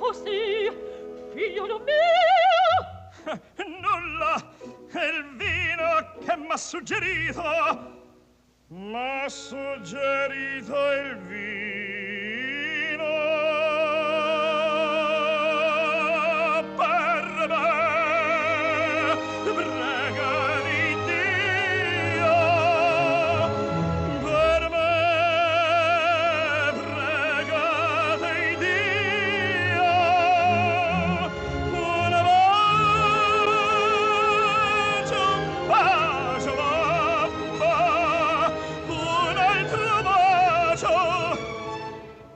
così, figliolo mio? Nulla, è il vino che m'ha suggerito il vino per me. Prega di Dio per me, prega di Dio. Un bacio, mamma,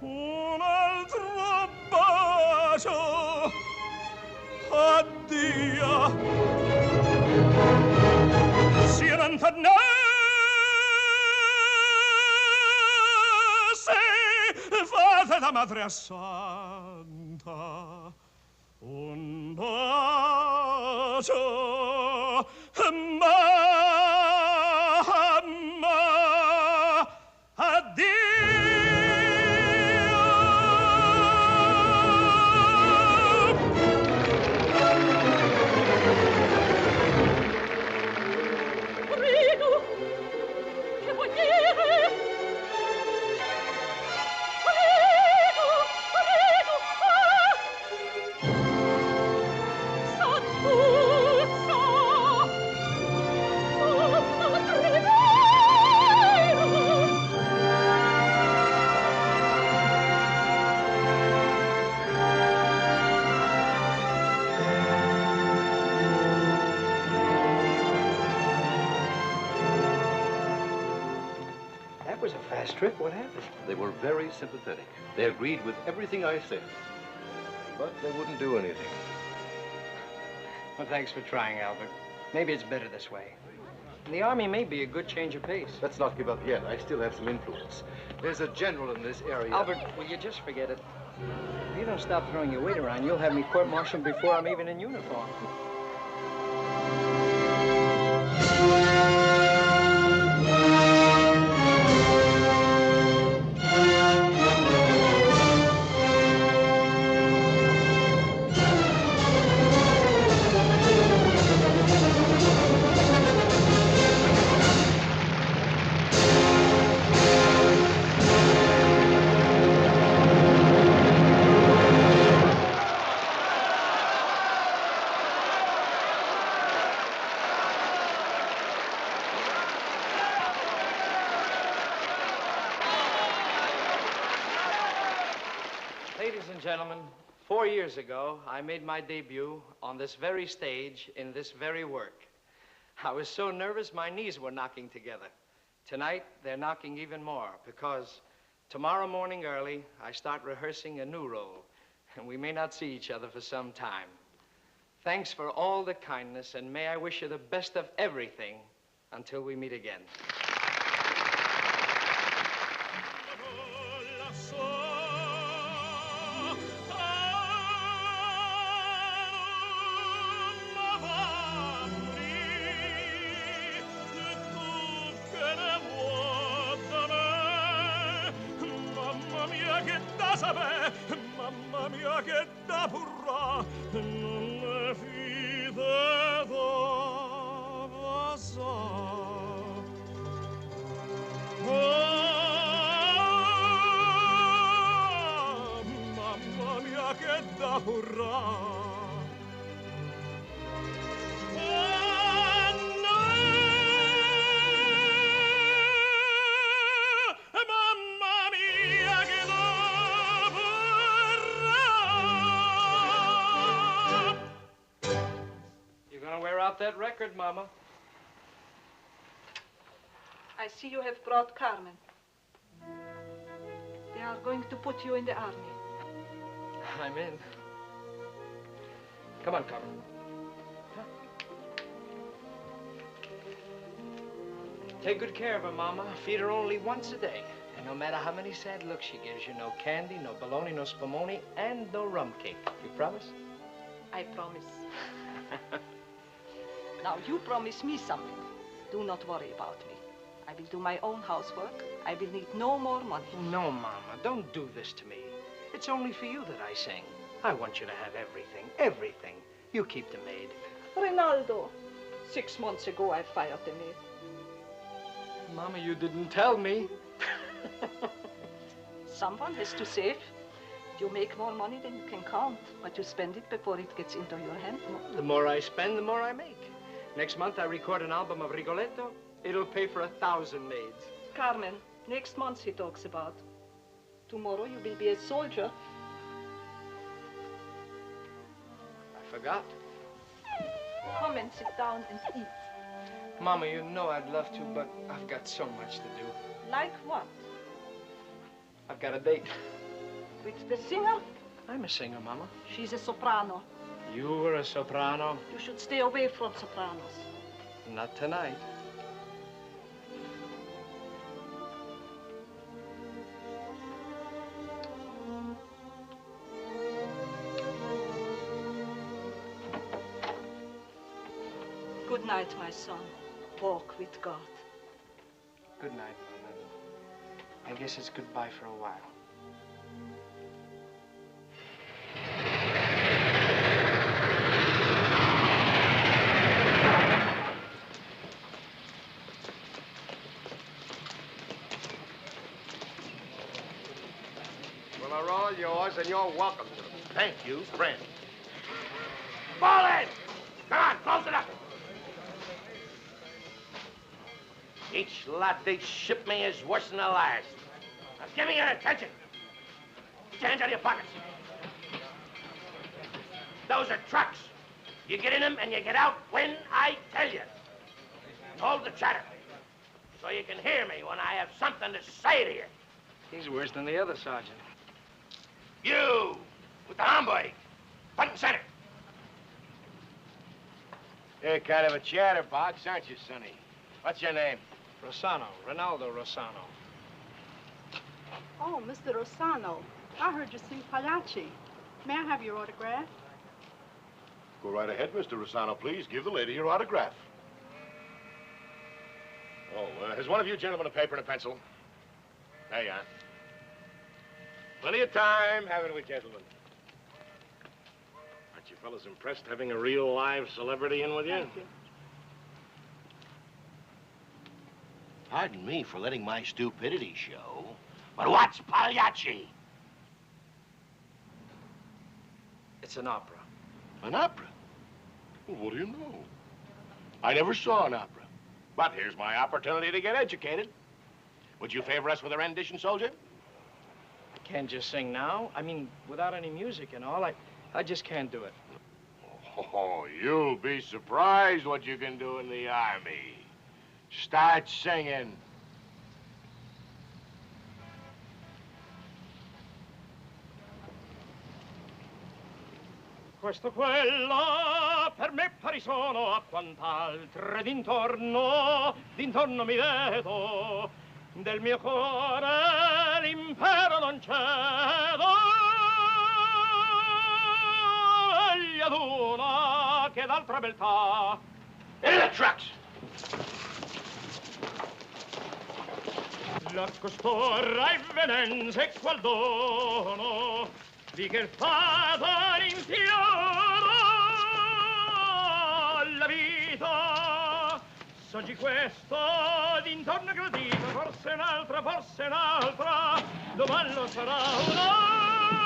un altro bacio, addio. Sia lontanarsi, fate da madre santa un bacio, mamma, addio. That was a fast trip. What happened? They were very sympathetic. They agreed with everything I said. But they wouldn't do anything. Well, thanks for trying, Albert. Maybe it's better this way. The Army may be a good change of pace. Let's not give up yet. I still have some influence. There's a general in this area. Albert, will you just forget it? If you don't stop throwing your weight around, you'll have me court-martialed before I'm even in uniform. Ladies and gentlemen, 4 years ago, I made my debut on this very stage in this very work. I was so nervous, my knees were knocking together. Tonight, they're knocking even more, because tomorrow morning early, I start rehearsing a new role, and we may not see each other for some time. Thanks for all the kindness, and may I wish you the best of everything until we meet again. Mamma mia che da burra non ne fide da sa. Mamma mia che da burra. That record, Mama. I see you have brought Carmen. They are going to put you in the army. I'm in. Come on, Carmen. Huh? Take good care of her, Mama. Feed her only once a day. And no matter how many sad looks she gives you, no candy, no bologna, no spumoni, and no rum cake. You promise? I promise. Now, you promise me something. Do not worry about me. I will do my own housework. I will need no more money. No, Mama, don't do this to me. It's only for you that I sing. I want you to have everything, everything. You keep the maid. Renaldo, 6 months ago I fired the maid. Mama, you didn't tell me. Someone has to save. You make more money than you can count, but you spend it before it gets into your hand. The more I spend, the more I make. Next month, I record an album of Rigoletto. It'll pay for 1,000 maids. Carmen, next month he talks about. Tomorrow you will be a soldier. I forgot. Come and sit down and eat. Mama, you know I'd love to, but I've got so much to do. Like what? I've got a date. With the singer? I'm a singer, Mama. She's a soprano. You were a soprano. You should stay away from sopranos. Not tonight. Good night, my son. Walk with God. Good night, Mama. I guess it's goodbye for a while. Well, they're all yours, and you're welcome to them. Thank you, friend. Fall in! Come on, close it up! Each lot they ship me is worse than the last. Now give me your attention. Get your hands out of your pockets. Those are trucks. You get in them and you get out when I tell you. Hold the chatter so you can hear me when I have something to say to you. He's worse than the other sergeant. You, with the homburg, front and center. You're kind of a chatterbox, aren't you, Sonny? What's your name? Rossano, Renaldo Rossano. Oh, Mr. Rossano, I heard you sing Pagliacci. May I have your autograph? Go right ahead, Mr. Rossano, please. Give the lady your autograph. Oh, has one of you gentlemen a paper and a pencil? There you are. Plenty of time, haven't we, gentlemen? Aren't you fellas impressed having a real live celebrity in with you? Thank you. Pardon me for letting my stupidity show, but what's Pagliacci? It's an opera. An opera? Well, what do you know? I never saw an opera. But here's my opportunity to get educated. Would you favor us with a rendition, soldier? Can't just sing now. I mean, without any music and all, I just can't do it. Oh, you'll be surprised what you can do in the Army. Start singing. Questo quella per me pari sono a quant'altre d'intorno mi vedo del mio cuore l'impero non cedo egli ad una che d'altra beltà In the trucks! la costorra e venenze qual dono di che fata infiora la vita s'oggi questo d'intorno gradito forse un'altra domani lo sarà un'altra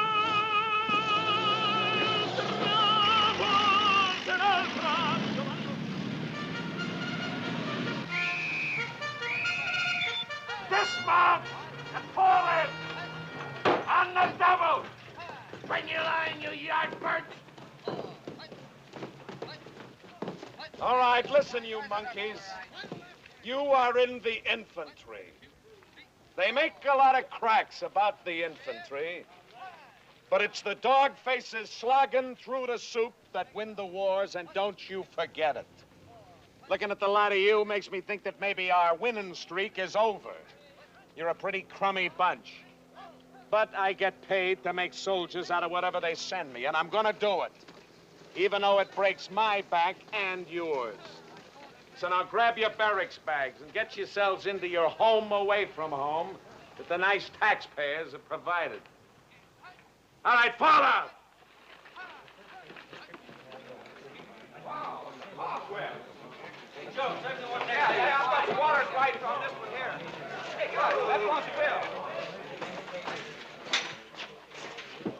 forse un'altra Dismount and fall in! On the double! Bring your line, you yardbirds! All right, listen, you monkeys. You are in the infantry. They make a lot of cracks about the infantry, but it's the dog faces slogging through the soup that win the wars, and don't you forget it. Looking at the lot of you makes me think that maybe our winning streak is over. You're a pretty crummy bunch. But I get paid to make soldiers out of whatever they send me, and I'm gonna do it, even though it breaks my back and yours. So now grab your barracks bags and get yourselves into your home away from home that the nice taxpayers have provided. All right, fall out. Joe, check the one there. Yeah, I've got water pipes on this one here. Hey, that one's Bill.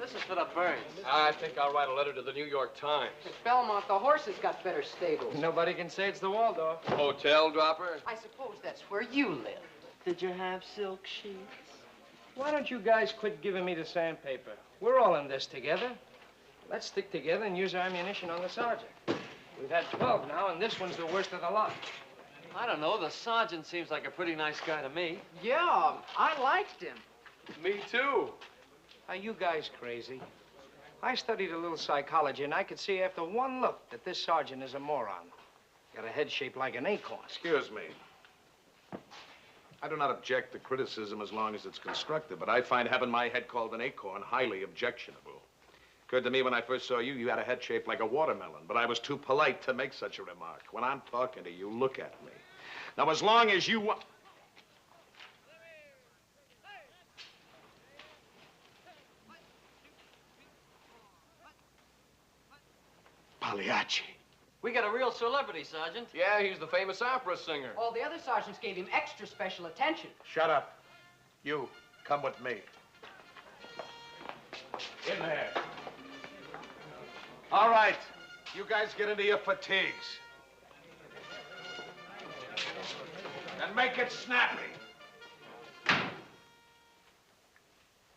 This is for the Burns. I think I'll write a letter to the New York Times. At Belmont, the horses got better stables. Nobody can say it's the Waldorf. Hotel dropper? I suppose that's where you live. Did you have silk sheets? Why don't you guys quit giving me the sandpaper? We're all in this together. Let's stick together and use our ammunition on the sergeant. We've had 12 now, and this one's the worst of the lot. I don't know. The sergeant seems like a pretty nice guy to me. Yeah, I liked him. Me too. Are you guys crazy? I studied a little psychology, and I could see after one look that this sergeant is a moron. Got a head shaped like an acorn. Excuse me. I do not object to criticism as long as it's constructive, but I find having my head called an acorn highly objectionable. Occurred to me when I first saw you, you had a head shaped like a watermelon, but I was too polite to make such a remark. When I'm talking to you, look at me. Now, as long as you want... Pagliacci. We got a real celebrity, Sergeant. Yeah, he's the famous opera singer. All the other sergeants gave him extra special attention. Shut up. You, come with me. In there. All right. You guys get into your fatigues. And make it snappy.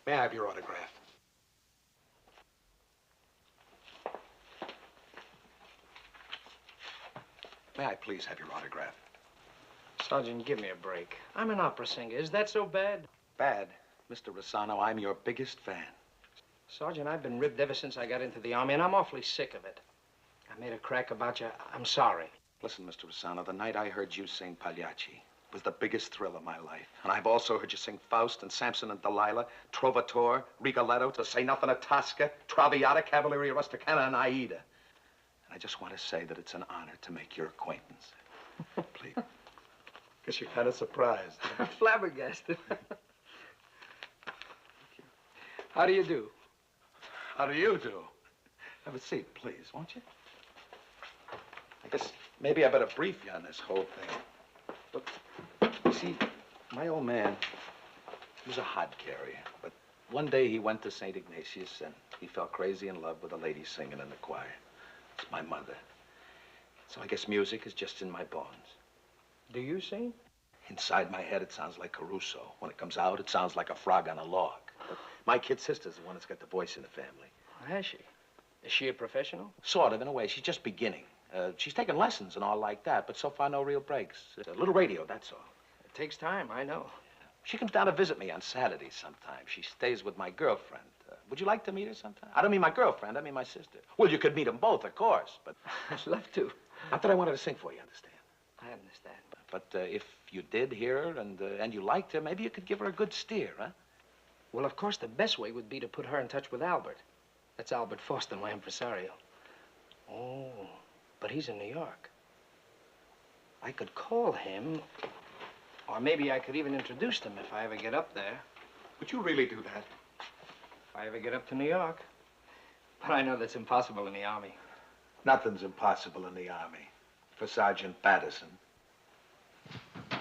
May I have your autograph? May I please have your autograph? Sergeant, give me a break. I'm an opera singer. Is that so bad? Bad? Mr. Rossano, I'm your biggest fan. Sergeant, I've been ribbed ever since I got into the Army, and I'm awfully sick of it. I made a crack about you. I'm sorry. Listen, Mr. Rossano, the night I heard you sing Pagliacci was the biggest thrill of my life. And I've also heard you sing Faust and Samson and Delilah, Trovatore, Rigoletto, to say nothing of Tosca, Traviata, Cavalleria Rusticana, and Aida. And I just want to say that it's an honor to make your acquaintance. Please. Guess you're kind of surprised. Flabbergasted. How do you do? How do you do? Have a seat, please, won't you? I guess maybe I better brief you on this whole thing. Look, you see, my old man, he was a hod carrier, but one day he went to St. Ignatius and he fell crazy in love with a lady singing in the choir. It's my mother. So I guess music is just in my bones. Do you sing? Inside my head, it sounds like Caruso. When it comes out, it sounds like a frog on a log. But my kid sister's the one that's got the voice in the family. Has she? Is she a professional? Sort of, in a way. She's just beginning. She's taken lessons and all like that, but so far, no real breaks. A little radio, that's all. It takes time, I know. She comes down to visit me on Saturdays sometimes. She stays with my girlfriend. Would you like to meet her sometime? I don't mean my girlfriend, I mean my sister. Well, you could meet them both, of course, but... I'd love to. Not that I wanted to sing for you, understand? I understand. But if you did hear her and you liked her, maybe you could give her a good steer, huh? Well, of course, the best way would be to put her in touch with Albert. That's Albert Foster, my impresario. Oh, but he's in New York. I could call him, or maybe I could even introduce him if I ever get up there. Would you really do that? If I ever get up to New York. But I know that's impossible in the Army. Nothing's impossible in the Army. For Sergeant Batterson. What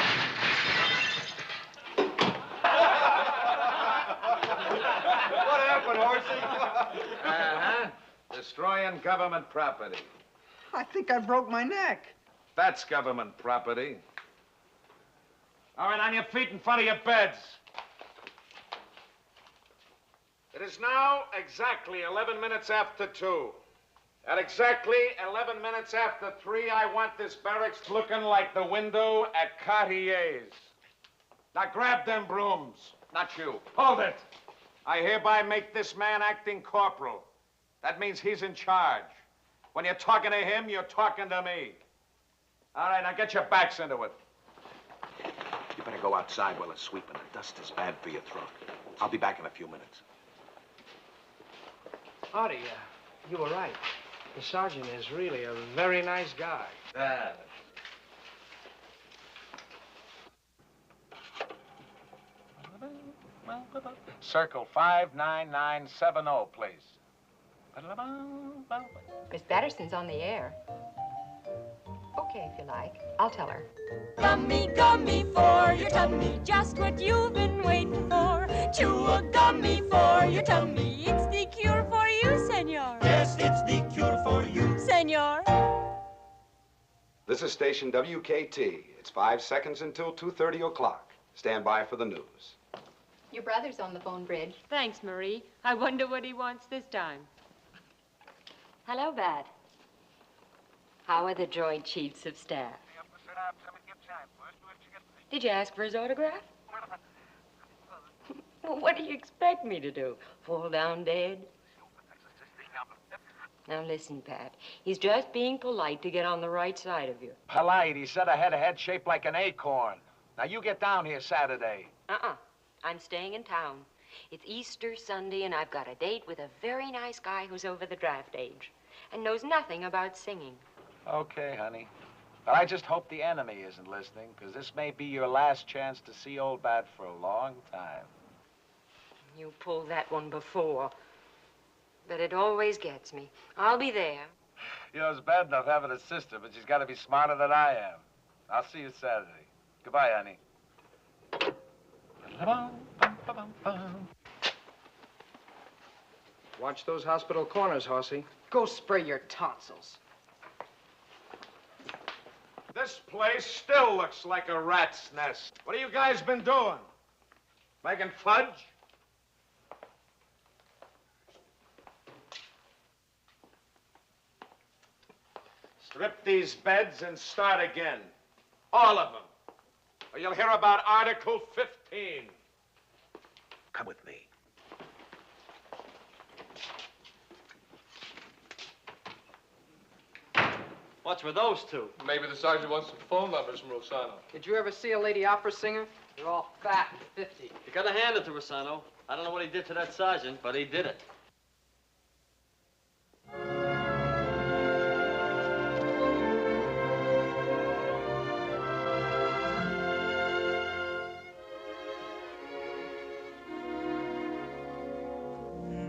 happened, horsey? Uh-huh. Destroying government property. I think I broke my neck. That's government property. All right, on your feet in front of your beds. It is now exactly 11 minutes after 2. At exactly 11 minutes after 3, I want this barracks looking like the window at Cartier's. Now grab them brooms. Not you. Hold it. I hereby make this man acting corporal. That means he's in charge. When you're talking to him, you're talking to me. All right, now get your backs into it. You better go outside while it's sweeping. The dust is bad for your throat. I'll be back in a few minutes. Artie, you were right. The sergeant is really a very nice guy. Circle 59970, please. Miss Batterson's on the air. Okay, if you like. I'll tell her. Gummy, gummy for your tummy, just what you've been waiting for. Chew a gummy for your tummy, it's the cure for you, senor. Yes, it's the cure for you, senor. This is station WKT. It's 5 seconds until 2:30 o'clock. Stand by for the news. Your brother's on the phone, Bridge. Thanks, Marie. I wonder what he wants this time. Hello, Bat. How are the Joint Chiefs of Staff? Did you ask for his autograph? Well, what do you expect me to do? Fall down dead? Now listen, Pat. He's just being polite to get on the right side of you. Polite. He said I had a head shaped like an acorn. Now, you get down here Saturday. I'm staying in town. It's Easter Sunday, and I've got a date with a very nice guy who's over the draft age and knows nothing about singing. Okay, honey. But I just hope the enemy isn't listening, because this may be your last chance to see old Bat for a long time. You pulled that one before, but it always gets me. I'll be there. You know, it's bad enough having a sister, but she's got to be smarter than I am. I'll see you Saturday. Goodbye, honey. Watch those hospital corners, Horsey. Go spray your tonsils. This place still looks like a rat's nest. What have you guys been doing? Making fudge? Strip these beds and start again. All of them. Or you'll hear about Article 15. Come with me. What's with those two? Maybe the sergeant wants some phone numbers from Rossano. Did you ever see a lady opera singer? They're all fat and 50. You gotta hand it to Rossano. I don't know what he did to that sergeant, but he did it.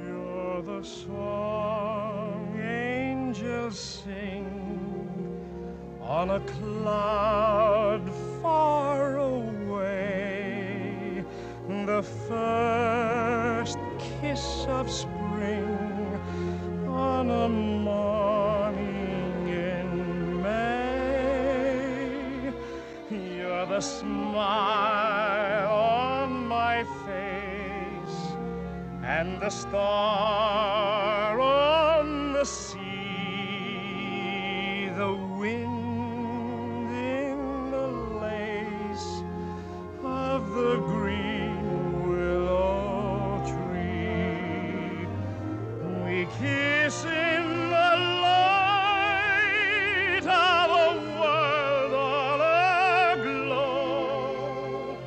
You're the song angels sing on a cloud far away, the first kiss of spring on a morning in May. You're the smile on my face and the star on the sea, the wind the green willow tree. We kiss in the light of a world all aglow.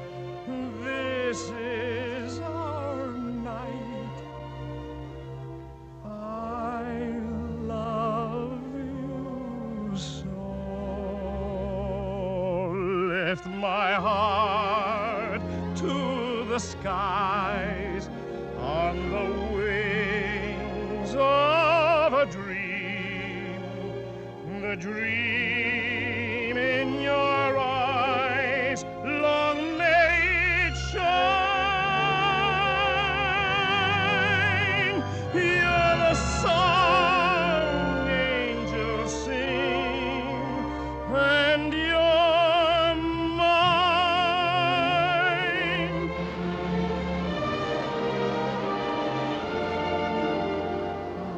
This is our night. I love you so. Lift my heart to the skies on the wings of a dream, the dream in your eyes, long may it shine. You're the song angels sing, and you're mine.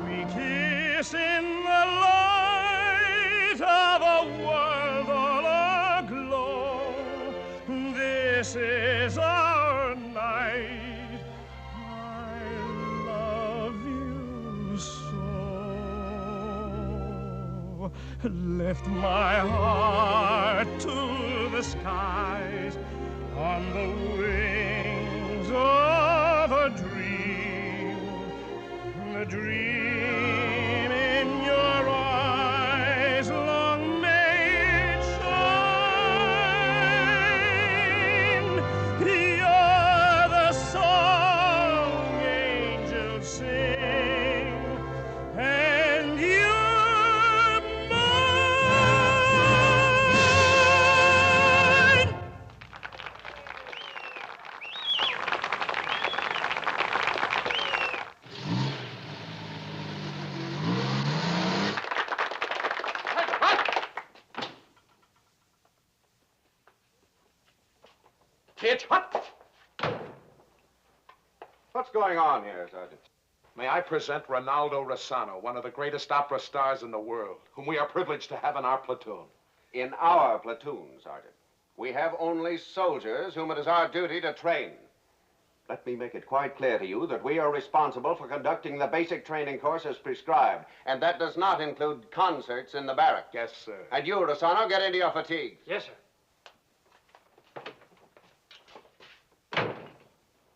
We kiss in the light of a world all aglow. This is our night. I love you so. Lift my heart to the skies on the wings of a dream, the dream in your eyes, long may it shine. You're the song angels sing, and you're mine. bitch. What? What's going on here, Sergeant? May I present Renaldo Rossano, one of the greatest opera stars in the world, whom we are privileged to have in our platoon. In our platoon, Sergeant. We have only soldiers whom it is our duty to train. Let me make it quite clear to you that we are responsible for conducting the basic training course as prescribed, and that does not include concerts in the barracks. Yes, sir. And you, Rossano, get into your fatigues. Yes, sir.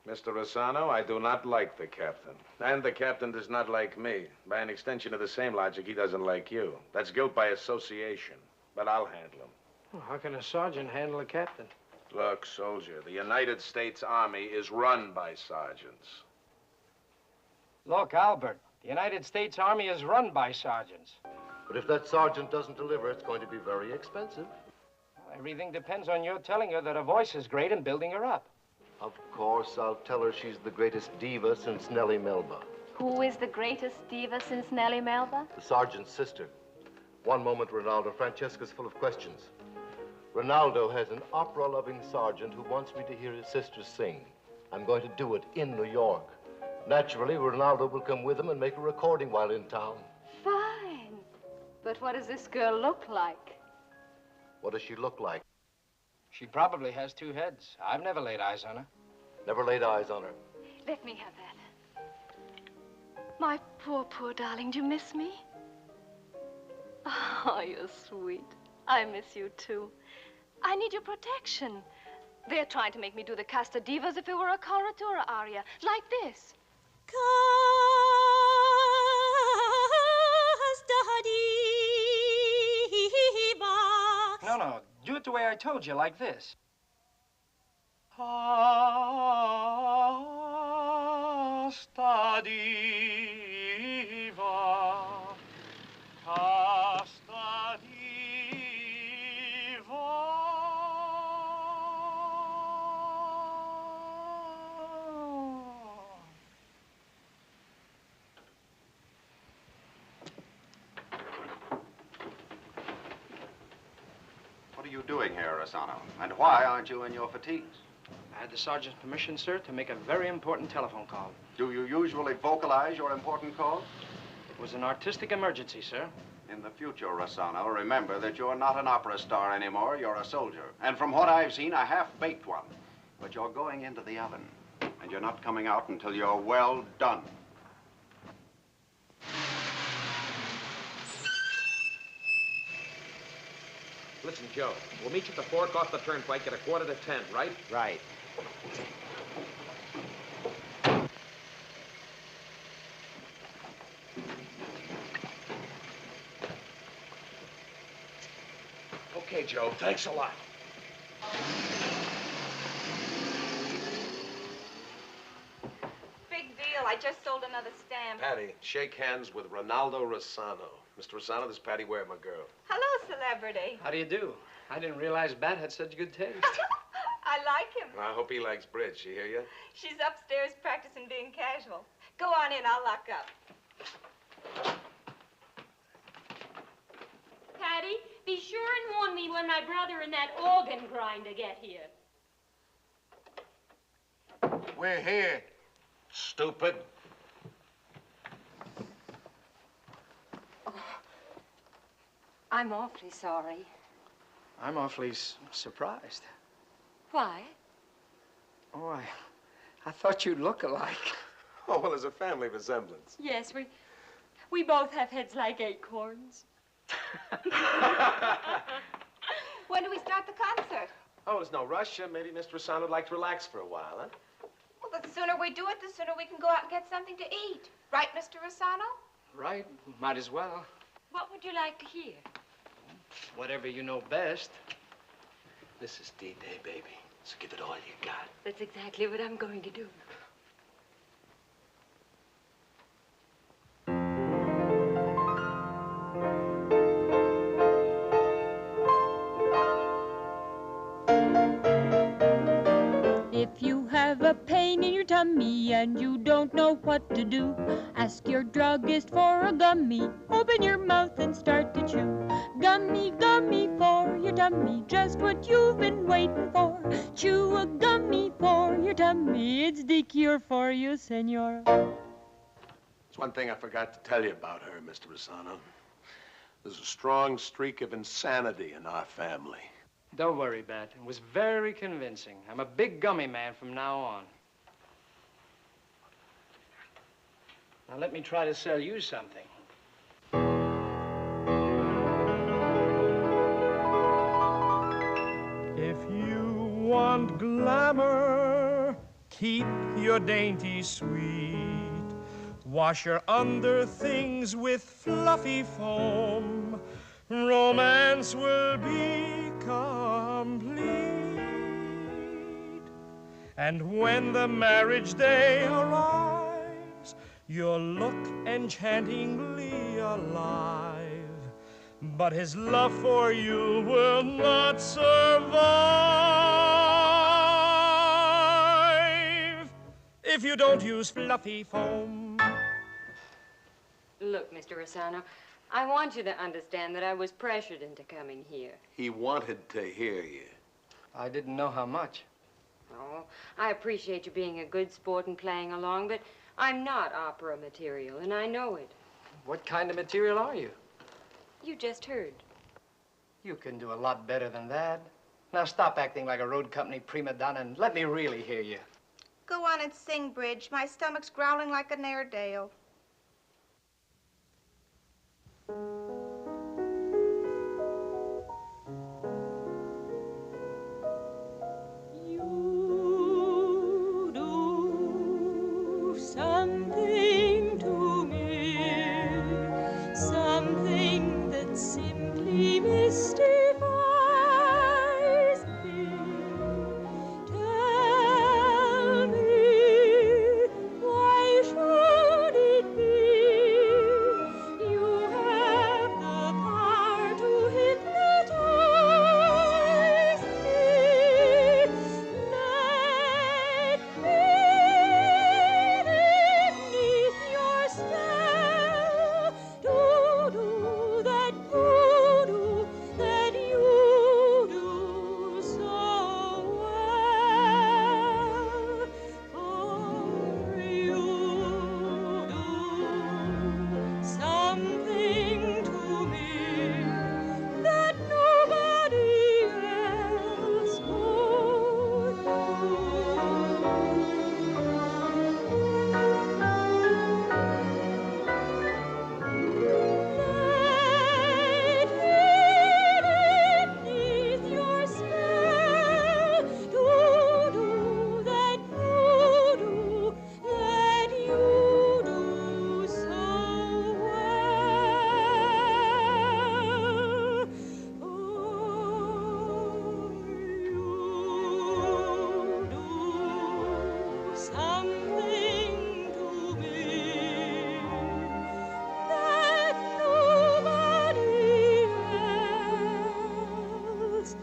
Mr. Rossano, I do not like the captain. And the captain does not like me. By an extension of the same logic, he doesn't like you. That's guilt by association. But I'll handle him. Well, how can a sergeant handle a captain? Look, soldier, the United States Army is run by sergeants. Look, Albert, the United States Army is run by sergeants. But if that sergeant doesn't deliver, it's going to be very expensive. Well, everything depends on your telling her that her voice is great and building her up. Of course, I'll tell her she's the greatest diva since Nellie Melba. Who is the greatest diva since Nellie Melba? The sergeant's sister. One moment, Ronaldo. Francesca's full of questions. Ronaldo has an opera-loving sergeant who wants me to hear his sister sing. I'm going to do it in New York. Naturally, Ronaldo will come with him and make a recording while in town. Fine. But what does this girl look like? What does she look like? She probably has two heads. I've never laid eyes on her. Never laid eyes on her. Let me have that. My poor, poor darling, do you miss me? Oh, you're sweet. I miss you, too. I need your protection. They're trying to make me do the Casta Divas if it were a coloratura aria, like this. No, do it the way I told you, like this. Casta diva, casta diva. What are you doing here, Rossano? And why aren't you in your fatigues? I had the sergeant's permission, sir, to make a very important telephone call. Do you usually vocalize your important calls? It was an artistic emergency, sir. In the future, Rossano, remember that you're not an opera star anymore. You're a soldier. And from what I've seen, a half-baked one. But you're going into the oven. And you're not coming out until you're well done. Listen, Joe, we'll meet you at the fork off the turnpike at 9:45, right? Right. Okay, Joe, thanks a lot. Big deal. I just sold another stamp. Patty, shake hands with Renaldo Rossano. Mr. Rossano, this is Patty Ware, my girl. Hello, celebrity. How do you do? I didn't realize Bat had such good taste. I like him. I hope he likes bridge. She hear you? She's upstairs practicing being casual. Go on in. I'll lock up. Patty, be sure and warn me when my brother and that organ grinder get here. We're here. Stupid. I'm awfully sorry. I'm awfully surprised. Why? Oh, I thought you'd look alike. Oh, well, there's a family resemblance. Yes, we both have heads like acorns. When do we start the concert? Oh, there's no rush. Maybe Mr. Rossano would like to relax for a while, huh? Well, the sooner we do it, the sooner we can go out and get something to eat. Right, Mr. Rossano? Right, might as well. What would you like to hear? Whatever you know best. This is D-Day, baby. So give it all you got. That's exactly what I'm going to do. If you have a pain in your your tummy and you don't know what to do. Ask your druggist for a gummy. Open your mouth and start to chew. Gummy, gummy for your tummy, just what you've been waiting for. Chew a gummy for your tummy, it's the cure for you, senora. There's one thing I forgot to tell you about her, Mr. Rossano. There's a strong streak of insanity in our family. Don't worry, Bat. It was very convincing. I'm a big gummy man from now on. Now let me try to sell you something. If you want glamour, keep your dainty sweet. Wash your under things with fluffy foam. Romance will be complete. And when the marriage day arrives, you'll look enchantingly alive. But his love for you will not survive if you don't use fluffy foam. Look, Mr. Rossano, I want you to understand that I was pressured into coming here. He wanted to hear you. I didn't know how much. Oh, I appreciate you being a good sport and playing along, but I'm not opera material, and I know it. What kind of material are you? You just heard. You can do a lot better than that. Now stop acting like a road company prima donna and let me really hear you. Go on and sing, Bridge. My stomach's growling like an Airedale. You do something to me, something that simply mystifies me. Tell me, why should it be? You have the power to hypnotize me. Let me beneath your spell. Do that voodoo that you do so well. For you do something to me that nobody else could do. Beneath your spell, do that voodoo that you do so well. Something to me that nobody else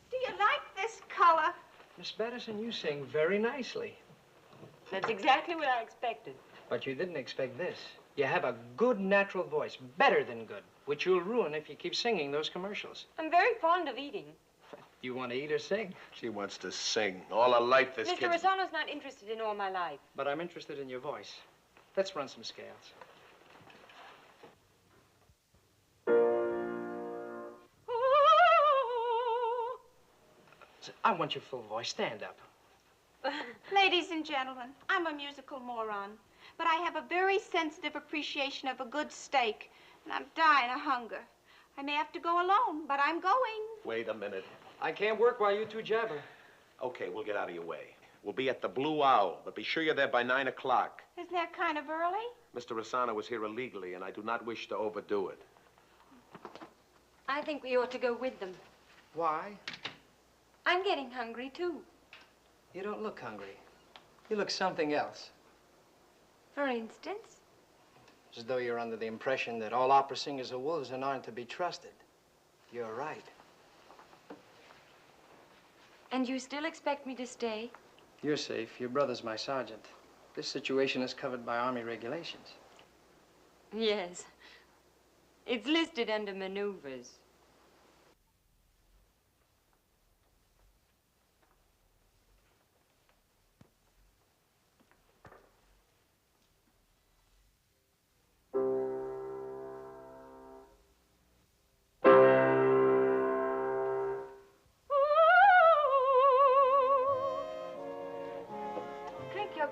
Do you like this color? Miss Batterson, you sing very nicely. That's exactly what I expected. But you didn't expect this. You have a good natural voice, better than good, which you'll ruin if you keep singing those commercials. I'm very fond of eating. You want to eat or sing? She wants to sing. All her life, this Mr. kid. Rossano's not interested in all my life. But I'm interested in your voice. Let's run some scales. I want your full voice. Stand up. Ladies and gentlemen, I'm a musical moron, but I have a very sensitive appreciation of a good steak, and I'm dying of hunger. I may have to go alone, but I'm going. Wait a minute. I can't work while you two jabber. Okay, we'll get out of your way. We'll be at the Blue Owl, but be sure you're there by 9 o'clock. Isn't that kind of early? Mr. Rossano was here illegally, and I do not wish to overdo it. I think we ought to go with them. Why? I'm getting hungry, too. You don't look hungry. You look something else. For instance? As though you're under the impression that all opera singers are wolves and aren't to be trusted. You're right. And you still expect me to stay? You're safe. Your brother's my sergeant. This situation is covered by Army regulations. Yes. It's listed under maneuvers.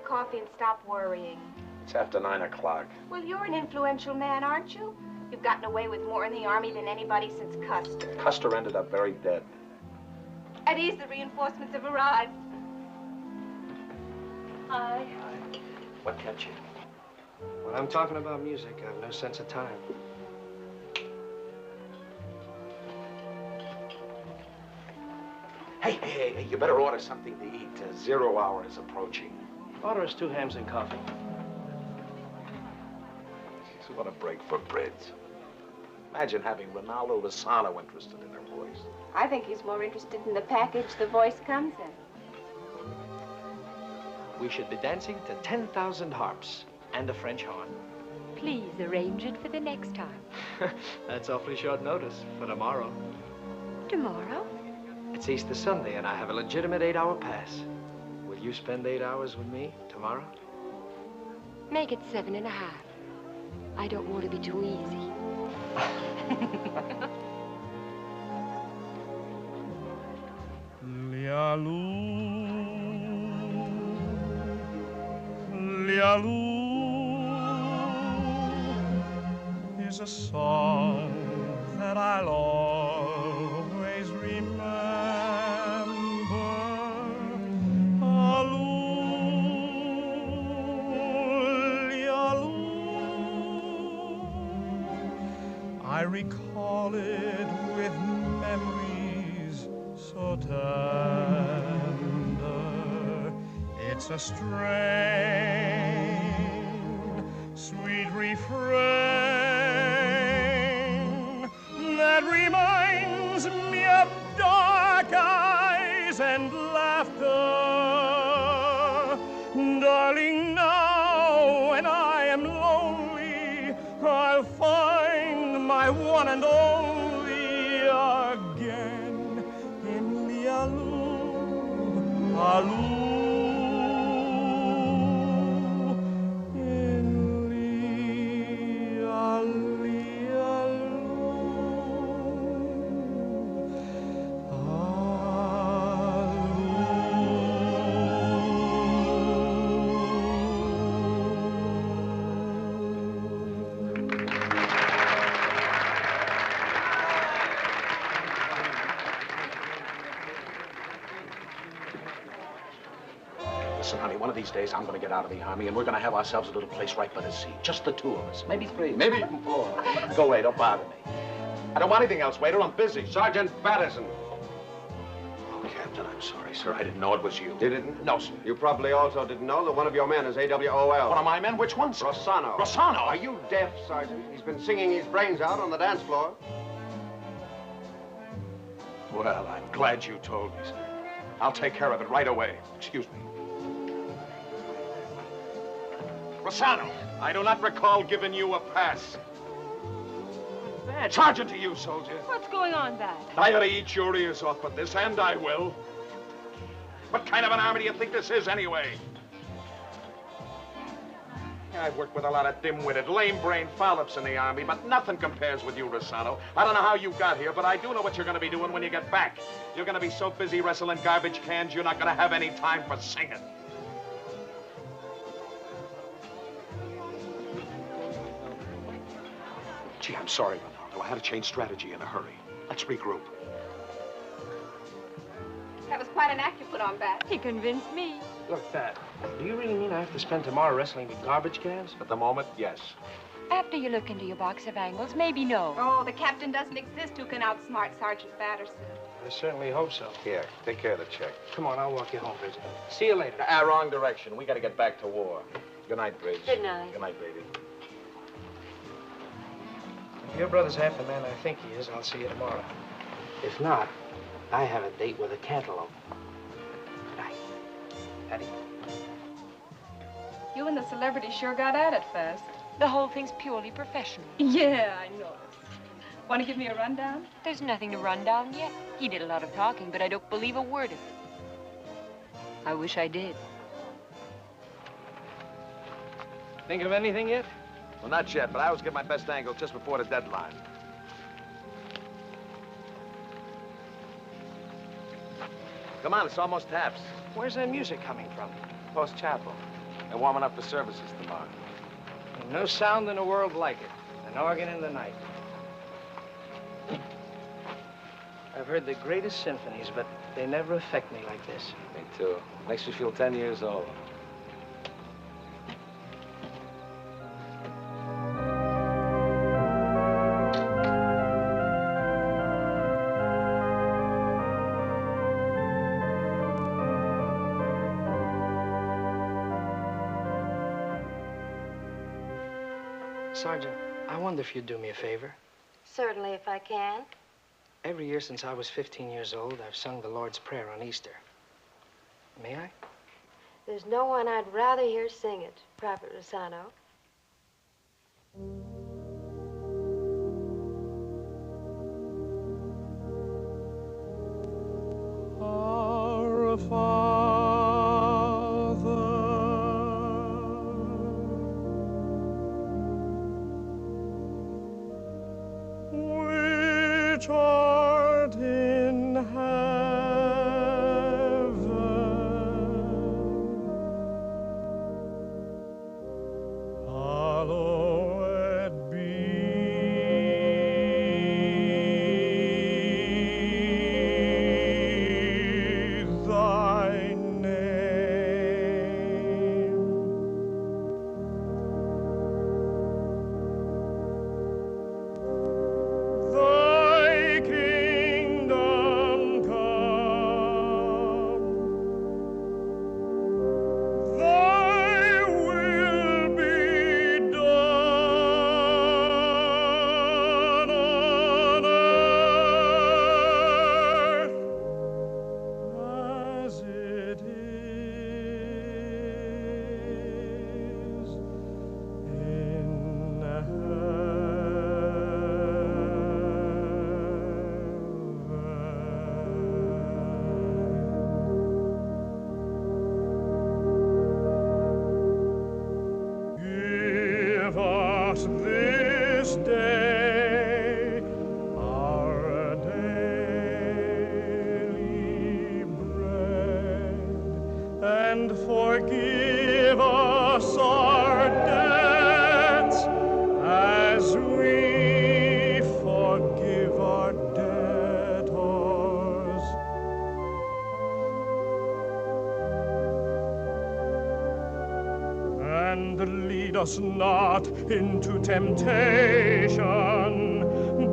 Coffee and stop worrying. It's after 9 o'clock. Well, you're an influential man, aren't you? You've gotten away with more in the Army than anybody since Custer. Custer ended up very dead. At ease, the reinforcements have arrived. Hi. What kept you? When I'm talking about music, I have no sense of time. Hey, you better order something to eat. 0 hour is approaching. Order us 2 hams and coffee. Jeez, what a break for Brids. Imagine having Renaldo Rossano interested in her voice. I think he's more interested in the package the voice comes in. We should be dancing to 10,000 harps and a French horn. Please arrange it for the next time. That's awfully short notice for tomorrow. Tomorrow? It's Easter Sunday, and I have a legitimate 8-hour pass. Will you spend 8 hours with me tomorrow? Make it 7.5. I don't want to be too easy. Lialoo is a song that I'll always remember. I recall it with memories so tender. It's a strain, sweet refrain that reminds me of dark eyes and laughter. Darling, now when I am lonely, I'll find my one and only again in Lialoo, Aloo, in Listen, honey, one of these days I'm going to get out of the Army, and we're going to have ourselves a little place right by the sea. Just the 2 of us. Maybe 3, maybe even 4. Go away, don't bother me. I don't want anything else, waiter. I'm busy. Sergeant Batterson. Oh, Captain, I'm sorry, sir. I didn't know it was you. You didn't? No, sir. You probably also didn't know that one of your men is AWOL. One of my men? Which one, sir? Rossano. Rossano? Are you deaf, Sergeant? He's been singing his brains out on the dance floor. Well, I'm glad you told me, sir. I'll take care of it right away. Excuse me. Rossano, I do not recall giving you a pass. Bad. Sergeant to you, soldier. What's going on, Bad? I ought to eat your ears off with this, and I will. What kind of an army do you think this is, anyway? I've worked with a lot of dim-witted, lame-brained foul-ups in the Army, but nothing compares with you, Rossano. I don't know how you got here, but I do know what you're going to be doing when you get back. You're going to be so busy wrestling garbage cans, you're not going to have any time for singing. Gee, I'm sorry, Ronaldo. I had to change strategy in a hurry. Let's regroup. That was quite an act you put on, Bat. He convinced me. Look, Pat, do you really mean I have to spend tomorrow wrestling with garbage cans? At the moment, yes. After you look into your box of angles, maybe no. Oh, the captain doesn't exist who can outsmart Sergeant Batterson. I certainly hope so. Here, take care of the check. Come on, I'll walk you home, Bridget. See you later. Wrong direction. We got to get back to war. Good night, Bridge. Good night. Good night, baby. your brother's half the man I think he is, I'll see you tomorrow. If not, I have a date with a cantaloupe. Good night. Patty? You and the celebrity sure got at it fast. The whole thing's purely professional. Yeah, I noticed. Want to give me a rundown? There's nothing to run down yet. He did a lot of talking, but I don't believe a word of it. I wish I did. Think of anything yet? Well, not yet, but I always get my best angle just before the deadline. Come on, it's almost taps. Where's that music coming from? Post-chapel. They're warming up the services tomorrow. Ain't no sound in the world like it. An organ in the night. I've heard the greatest symphonies, but they never affect me like this. Me too. Makes you feel 10 years old. Sergeant, I wonder if you'd do me a favor. Certainly, if I can. Every year since I was 15 years old, I've sung the Lord's Prayer on Easter. May I? There's no one I'd rather hear sing it, Private Rossano. Our Father, which art in heaven, hallowed be thy name. Thy kingdom come, thy will be done on earth as it is in Give us this day our daily bread, and forgive us our debts as we forgive our debtors. And lead us not into temptation,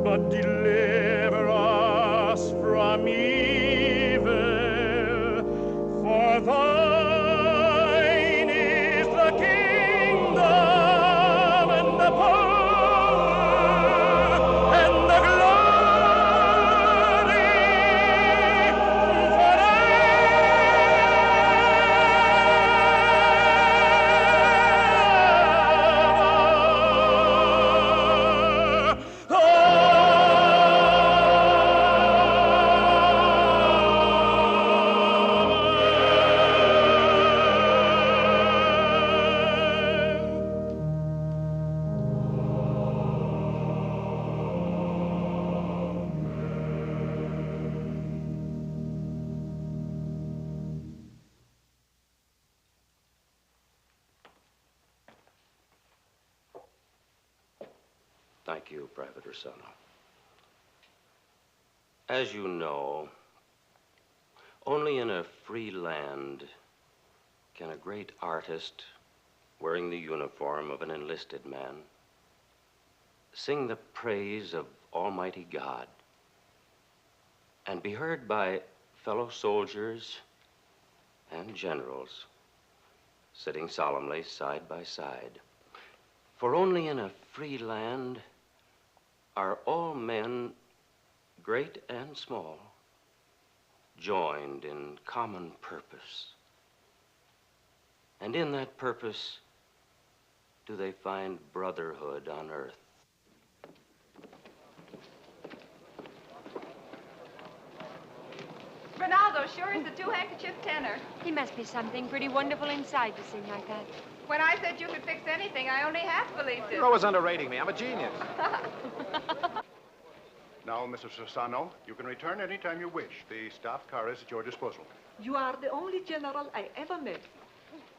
but deliver us from evil. For thine is the kingdom and the power and the glory Thank you, Private Rossano. As you know, only in a free land can a great artist, wearing the uniform of an enlisted man, sing the praise of Almighty God and be heard by fellow soldiers and generals sitting solemnly side by side. For only in a free land are all men, great and small, joined in common purpose. And in that purpose, do they find brotherhood on earth. Renaldo sure is a two-handkerchief tenor. He must be something pretty wonderful inside to sing like that. When I said you could fix anything, I only half believed it. You're always underrating me. I'm a genius. Now, Mrs. Rossano, you can return any time you wish. The staff car is at your disposal. You are the only general I ever met,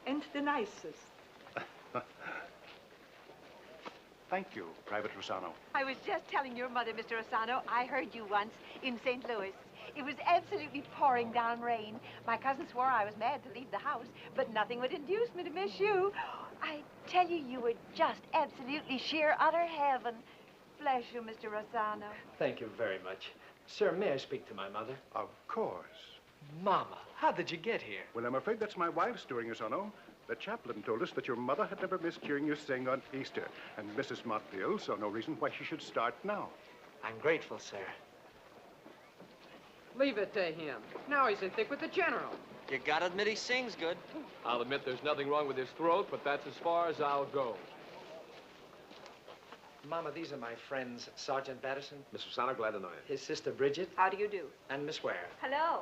and the nicest. Thank you, Private Rossano. I was just telling your mother, Mr. Rossano, I heard you once in St. Louis. It was absolutely pouring down rain. My cousin swore I was mad to leave the house, but nothing would induce me to miss you. I tell you, you were just absolutely sheer utter heaven. Bless you, Mr. Rossano. Thank you very much. Sir, may I speak to my mother? Of course. Mama, how did you get here? Well, I'm afraid that's my wife's doing, Rossano. The chaplain told us that your mother had never missed hearing you sing on Easter, and Mrs. Motteville saw no reason why she should start now. I'm grateful, sir. Leave it to him. Now he's in thick with the general. You gotta admit he sings good. I'll admit there's nothing wrong with his throat, but that's as far as I'll go. Mama, these are my friends, Sergeant Batterson. Mr. Rossano, glad to know you. His sister, Bridget. How do you do? And Miss Ware. Hello.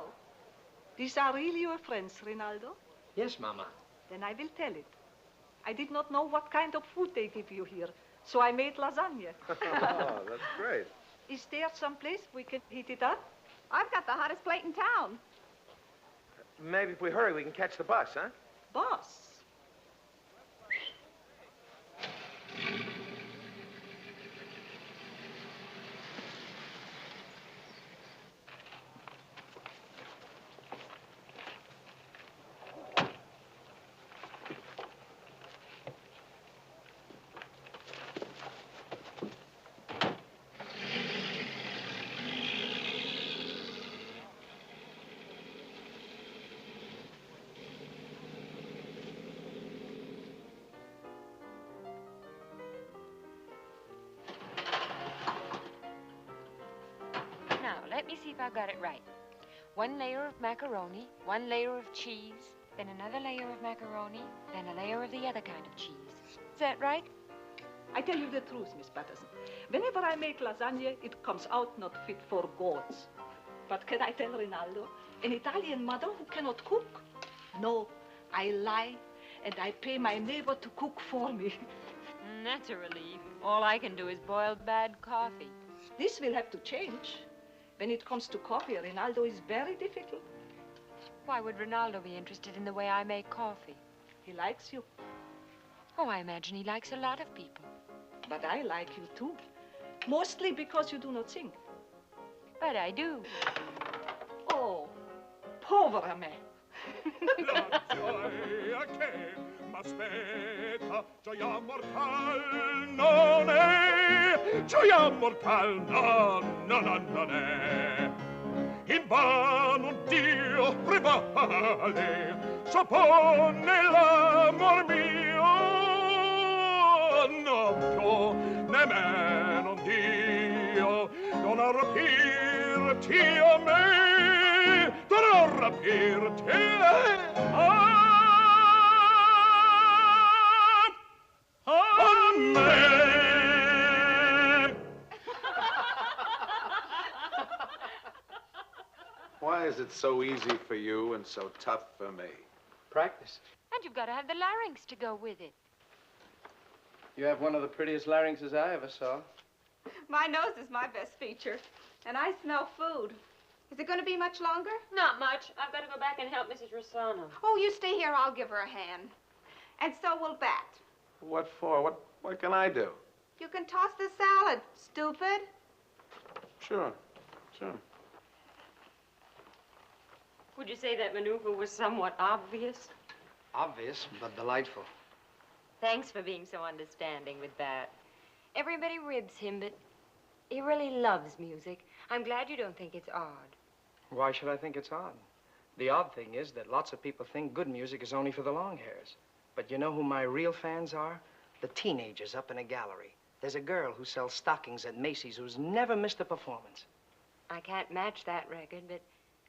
These are really your friends, Renaldo? Yes, Mama. Then I will tell it. I did not know what kind of food they give you here, so I made lasagna. Oh, that's great. Is there some place we can heat it up? I've got the hottest plate in town. Maybe if we hurry, we can catch the bus, huh? Boss. Let me see if I've got it right. 1 layer of macaroni, 1 layer of cheese, then another layer of macaroni, then a layer of the other kind of cheese. Is that right? I tell you the truth, Miss Batterson. Whenever I make lasagna, it comes out not fit for gods. But can I tell Renaldo, an Italian mother who cannot cook? No, I lie, and I pay my neighbor to cook for me. That's a relief. All I can do is boil bad coffee. This will have to change. When it comes to coffee, Renaldo is very difficult. Why would Renaldo be interested in the way I make coffee? He likes you. Oh, I imagine he likes a lot of people. But I like you too. Mostly because you do not sing. But I do. Oh, povera me. La gioia che m'aspetta, gioia mortal non è, gioia mortal non è. In vano Dio rivale, s'oppone l'amor mio, no, nemmeno Dio, non a rapirti a me, non a rapirti a me. Why is it so easy for you and so tough for me? Practice. And you've got to have the larynx to go with it. You have one of the prettiest larynxes I ever saw. My nose is my best feature, and I smell food. Is it going to be much longer? Not much. I've got to go back and help Mrs. Rossano. Oh, you stay here. I'll give her a hand. And so will Bat. What for? What can I do? You can toss the salad, stupid. Sure. Would you say that maneuver was somewhat obvious? Obvious, but delightful. Thanks for being so understanding with that. Everybody ribs him, but he really loves music. I'm glad you don't think it's odd. Why should I think it's odd? The odd thing is that lots of people think good music is only for the long hairs. But you know who my real fans are? The teenagers up in a gallery. There's a girl who sells stockings at Macy's who's never missed a performance. I can't match that record, but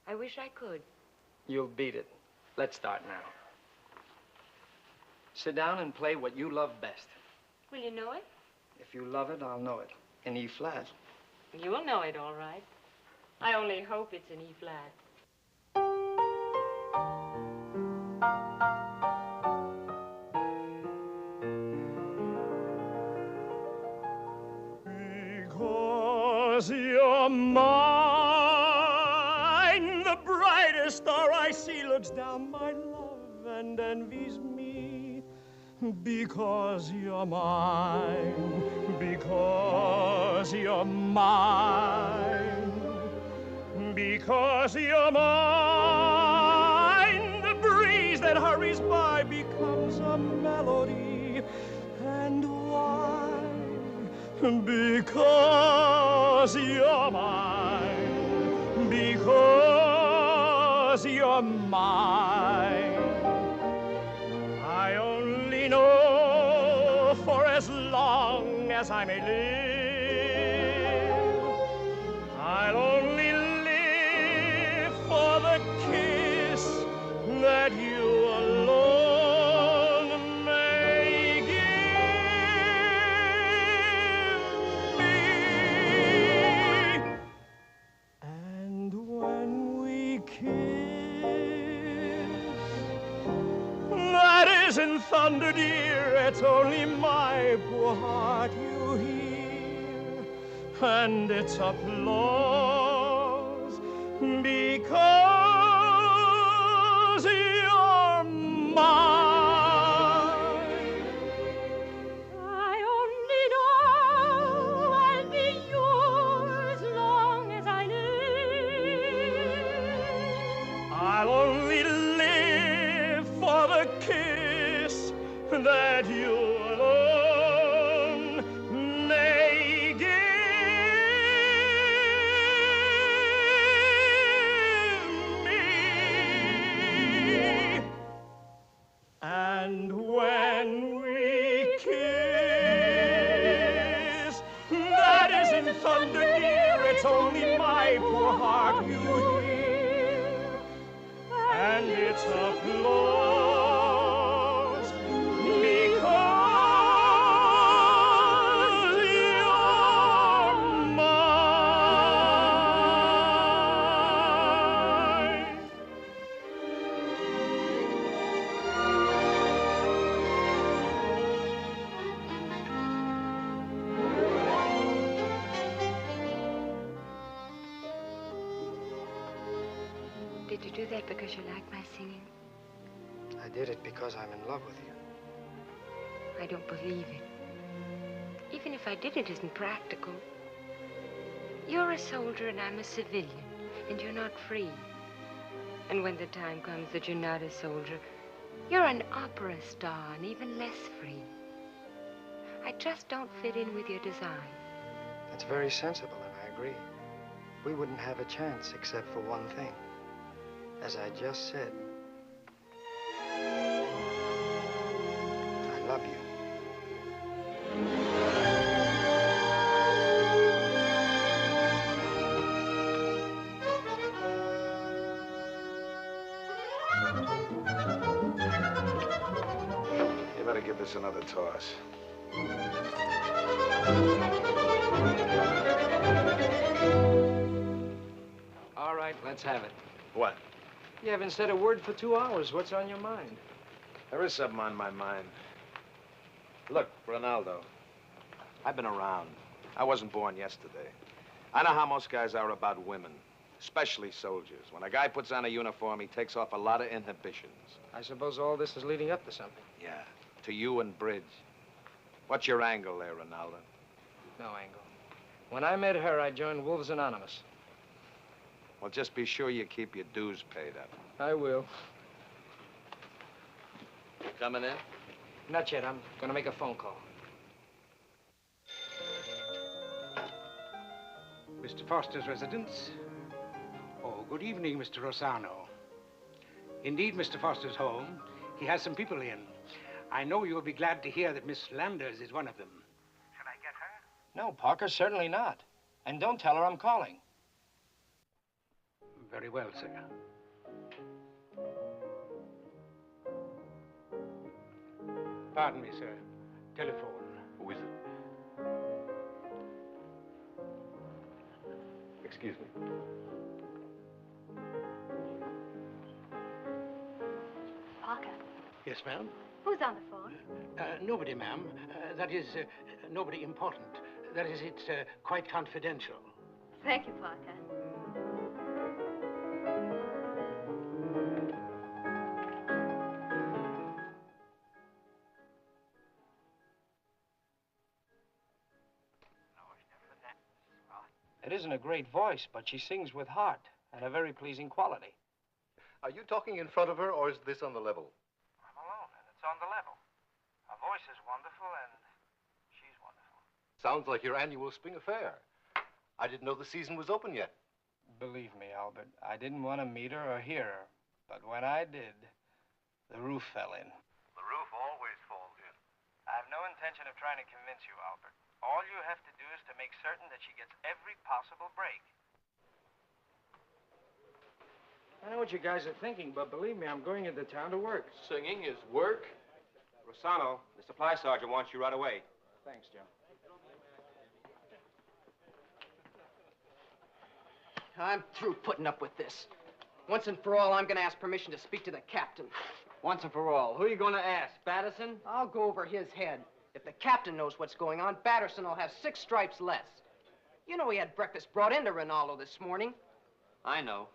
I wish I could. You'll beat it. Let's start now. Sit down and play what you love best. Will you know it? If you love it, I'll know it. In E flat. You will know it, all right. I only hope it's in E flat. Because you're mine, the brightest star I see looks down my love and envies me. Because you're mine, because you're mine, because you're mine, the breeze that hurries by becomes a melody. And why? Because you're mine, because you're mine. I only know for as long as I may live, I'll only live for the kiss that you alone may give me. And when we kiss, that isn't thunder, dear, it's only my poor heart you hear, and it's applause because you're mine. I only know I'll be yours long as I live. I'll only live for the kiss that you alone may give me. And when we kiss, that isn't thunder, dear, it's only my poor heart you hear, and it's applause because you're mine. Did you do that because you like my singing? I did it because I'm in love with you. I don't believe it. Even if I did, it isn't practical. You're a soldier and I'm a civilian, and you're not free. And when the time comes that you're not a soldier, you're an opera star and even less free. I just don't fit in with your design. That's very sensible, and I agree. We wouldn't have a chance except for one thing. As I just said, I love you. You better give this another toss. All right, let's have it. What? You haven't said a word for 2 hours. What's on your mind? There is something on my mind. Look, Renaldo, I've been around. I wasn't born yesterday. I know how most guys are about women, especially soldiers. When a guy puts on a uniform, he takes off a lot of inhibitions. I suppose all this is leading up to something. Yeah, to you and Bridge. What's your angle there, Renaldo? No angle. When I met her, I joined Wolves Anonymous. Well, just be sure you keep your dues paid up. I will. Coming in? Not yet. I'm gonna make a phone call. Mr. Foster's residence? Oh, good evening, Mr. Rossano. Indeed, Mr. Foster's home. He has some people in. I know you'll be glad to hear that Miss Landers is one of them. Shall I get her? No, Parker, certainly not. And don't tell her I'm calling. Very well, sir. Pardon me, sir. Telephone. Who is it? Excuse me. Parker, Yes, ma'am? who's on the phone? Nobody, ma'am. That is, nobody important. That is, it's quite confidential. Thank you, Parker. It isn't a great voice, but she sings with heart and a very pleasing quality. Are you talking in front of her, or is this on the level? I'm alone, and it's on the level. Her voice is wonderful, and she's wonderful. Sounds like your annual spring affair. I didn't know the season was open yet. Believe me, Albert, I didn't want to meet her or hear her, but when I did, the roof fell in. The roof always falls in. I have no intention of trying to convince you, Albert. All you have to do is to make certain that she gets every possible break. I know what you guys are thinking, but believe me, I'm going into town to work. Singing is work? Rossano, the supply sergeant wants you right away. Thanks, Joe. I'm through putting up with this. Once and for all, I'm going to ask permission to speak to the captain. Once and for all, who are you going to ask? Batterson? I'll go over his head. If the captain knows what's going on, Batterson will have 6 stripes less. You know he had breakfast brought into Renaldo this morning. I know.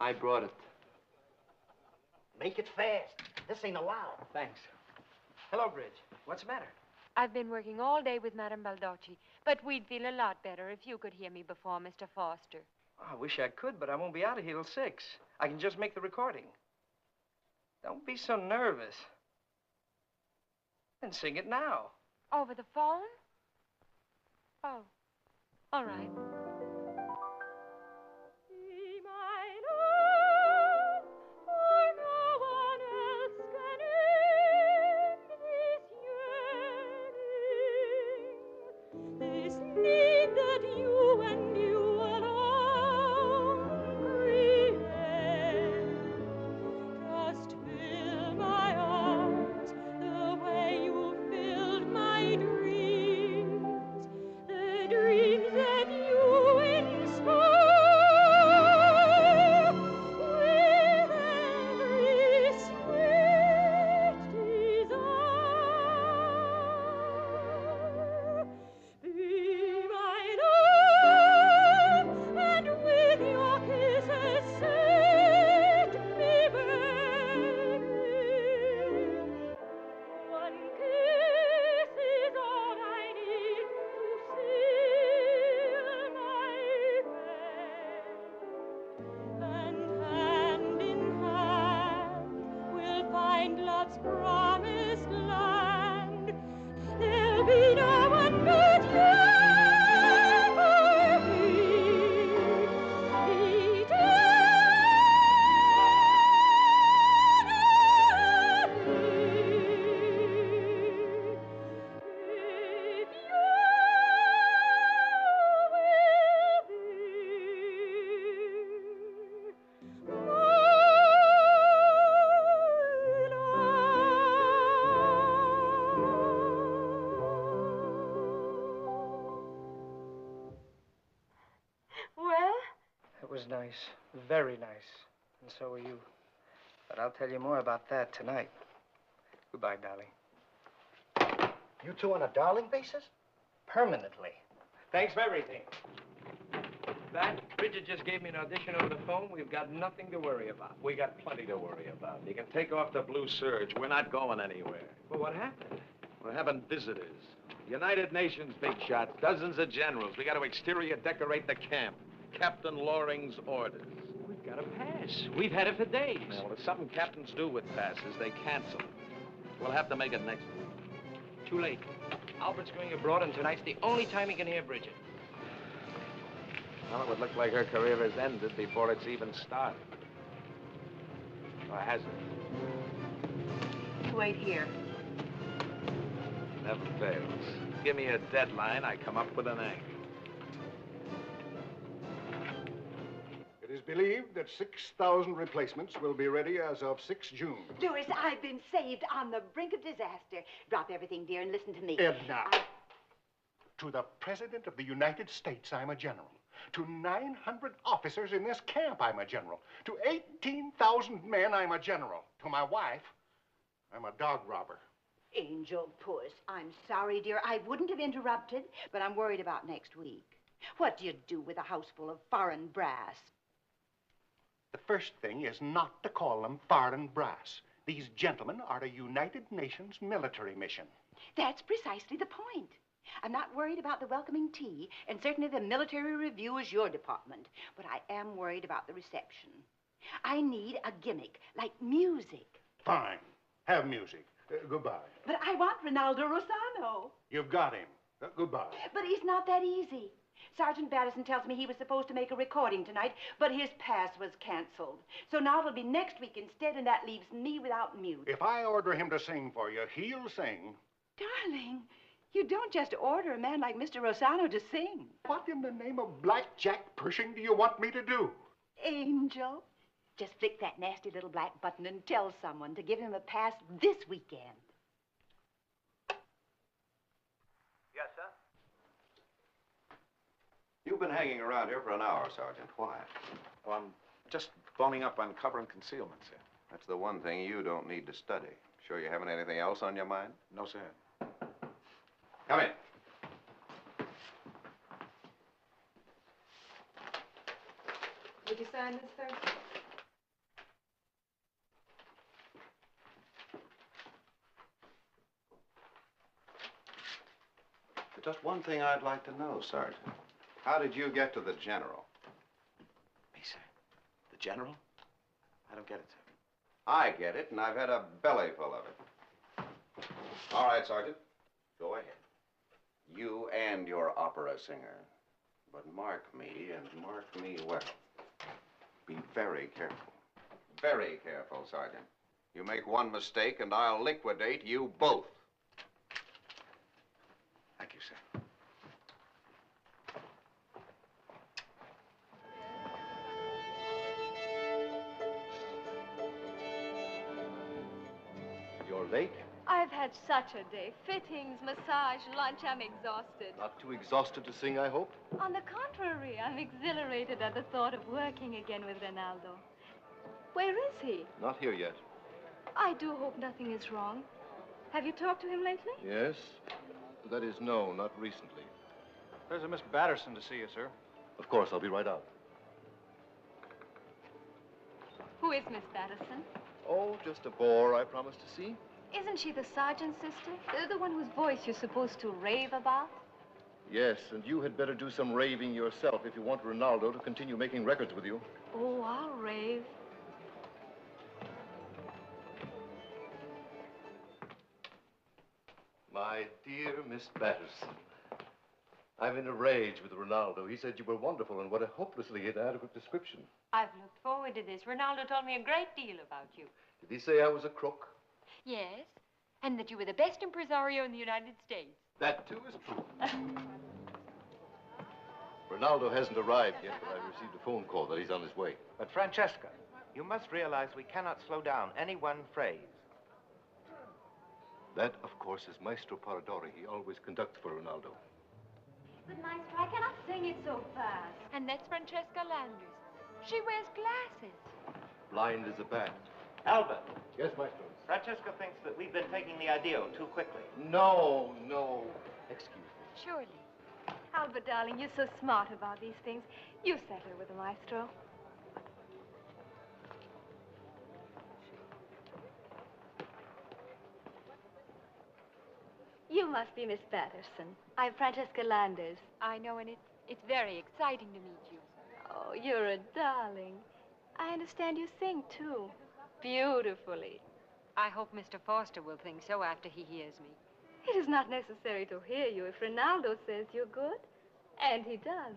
I brought it. Make it fast. This ain't allowed. Thanks. Hello, Bridge. What's the matter? I've been working all day with Madame Baldacci, but we'd feel a lot better if you could hear me before Mr. Foster. Oh, I wish I could, but I won't be out of here till 6. I can just make the recording. Don't be so nervous. Then sing it now. Over the phone? Oh, all right. This need that you and you alone create, just fill my arms the way you filled my dreams, the dreams that you inspire with every sweet desire. Be my love, and with your kisses set me burning. One kiss is all I need to seal my fate, and hand in hand we'll find love's promised land. There'll be no one but you for me, Well? It was nice. Very nice. And so were you. But I'll tell you more about that tonight. Goodbye, darling. You two on a darling basis? Permanently. Thanks for everything. That, Bridget just gave me an audition over the phone. We've got nothing to worry about. We got plenty to worry about. You can take off the blue serge. We're not going anywhere. Well, what happened? We're having visitors. United Nations big shots, dozens of generals. We got to exterior decorate the camp. Captain Loring's orders. We've got a pass. We've had it for days. Yeah, well, if something captains do with passes, they cancel them. We'll have to make it next week. Too late. Albert's going abroad, and tonight's the only time he can hear Bridget. Well, it would look like her career has ended before it's even started. Or has it? You wait here. Never fails. give me a deadline, I come up with an act. It is believed that 6,000 replacements will be ready as of 6 June. Louis, I've been saved on the brink of disaster. Drop everything, dear, and listen to me. Edna. To the President of the United States, I'm a general. To 900 officers in this camp, I'm a general. To 18,000 men, I'm a general. To my wife, I'm a dog robber. Angel Puss, I'm sorry, dear. I wouldn't have interrupted, but I'm worried about next week. What do you do with a house full of foreign brass? The first thing is not to call them foreign brass. These gentlemen are a United Nations military mission. That's precisely the point. I'm not worried about the welcoming tea, and certainly the military review is your department, but I am worried about the reception. I need a gimmick, like music. Fine. Have music. Goodbye. But I want Renaldo Rossano. You've got him. Goodbye. But he's not that easy. Sergeant Batterson tells me he was supposed to make a recording tonight, but his pass was canceled. So now it'll be next week instead, and that leaves me without music. If I order him to sing for you, he'll sing. Darling, you don't just order a man like Mr. Rossano to sing. What in the name of blackjack pushing do you want me to do? Angel, just flick that nasty little black button and tell someone to give him a pass this weekend. Yes, sir? You've been hanging around here for an hour, Sergeant. Why? Well, I'm just boning up on cover and concealment, sir. That's the one thing you don't need to study. Sure you haven't anything else on your mind? No, sir. Come in. Would you sign this, sir? Just one thing I'd like to know, Sergeant. How did you get to the general? Me, sir? The general? I don't get it, sir. I get it, and I've had a belly full of it. All right, Sergeant. Go ahead. You and your opera singer. But mark me, and mark me well. Be very careful. Very careful, Sergeant. You make one mistake, and I'll liquidate you both. Thank you, sir. You're late? I've had such a day. Fittings, massage, lunch. I'm exhausted. Not too exhausted to sing, I hope? On the contrary, I'm exhilarated at the thought of working again with Renaldo. Where is he? Not here yet. I do hope nothing is wrong. Have you talked to him lately? Yes. That is, no, not recently. There's a Miss Batterson to see you, sir. Of course, I'll be right out. Who is Miss Batterson? Oh, just a bore I promised to see. Isn't she the sergeant's sister? The one whose voice you're supposed to rave about? Yes, and you had better do some raving yourself if you want Renaldo to continue making records with you. Oh, I'll rave. My dear Miss Batterson, I'm in a rage with Renaldo. He said you were wonderful, and what a hopelessly inadequate description. I've looked forward to this. Renaldo told me a great deal about you. Did he say I was a crook? Yes, and that you were the best impresario in the United States. That, too, is true. Renaldo hasn't arrived yet, but I received a phone call that he's on his way. But, Francesca, you must realize we cannot slow down any one phrase. That, of course, is Maestro Paradori. He always conducts for Renaldo. But, Maestro, I cannot sing it so fast. And that's Francesca Landers. She wears glasses. Blind as a bat. Albert. Yes, Maestro. Francesca thinks that we've been taking the idea too quickly. No. Excuse me. Surely. Albert, darling, you're so smart about these things. You settle with the maestro. You must be Miss Batterson. I'm Francesca Landers. I know, and it's very exciting to meet you. Oh, you're a darling. I understand you sing, too. Beautifully. I hope Mr. Foster will think so after he hears me. It is not necessary to hear you if Renaldo says you're good. And he does.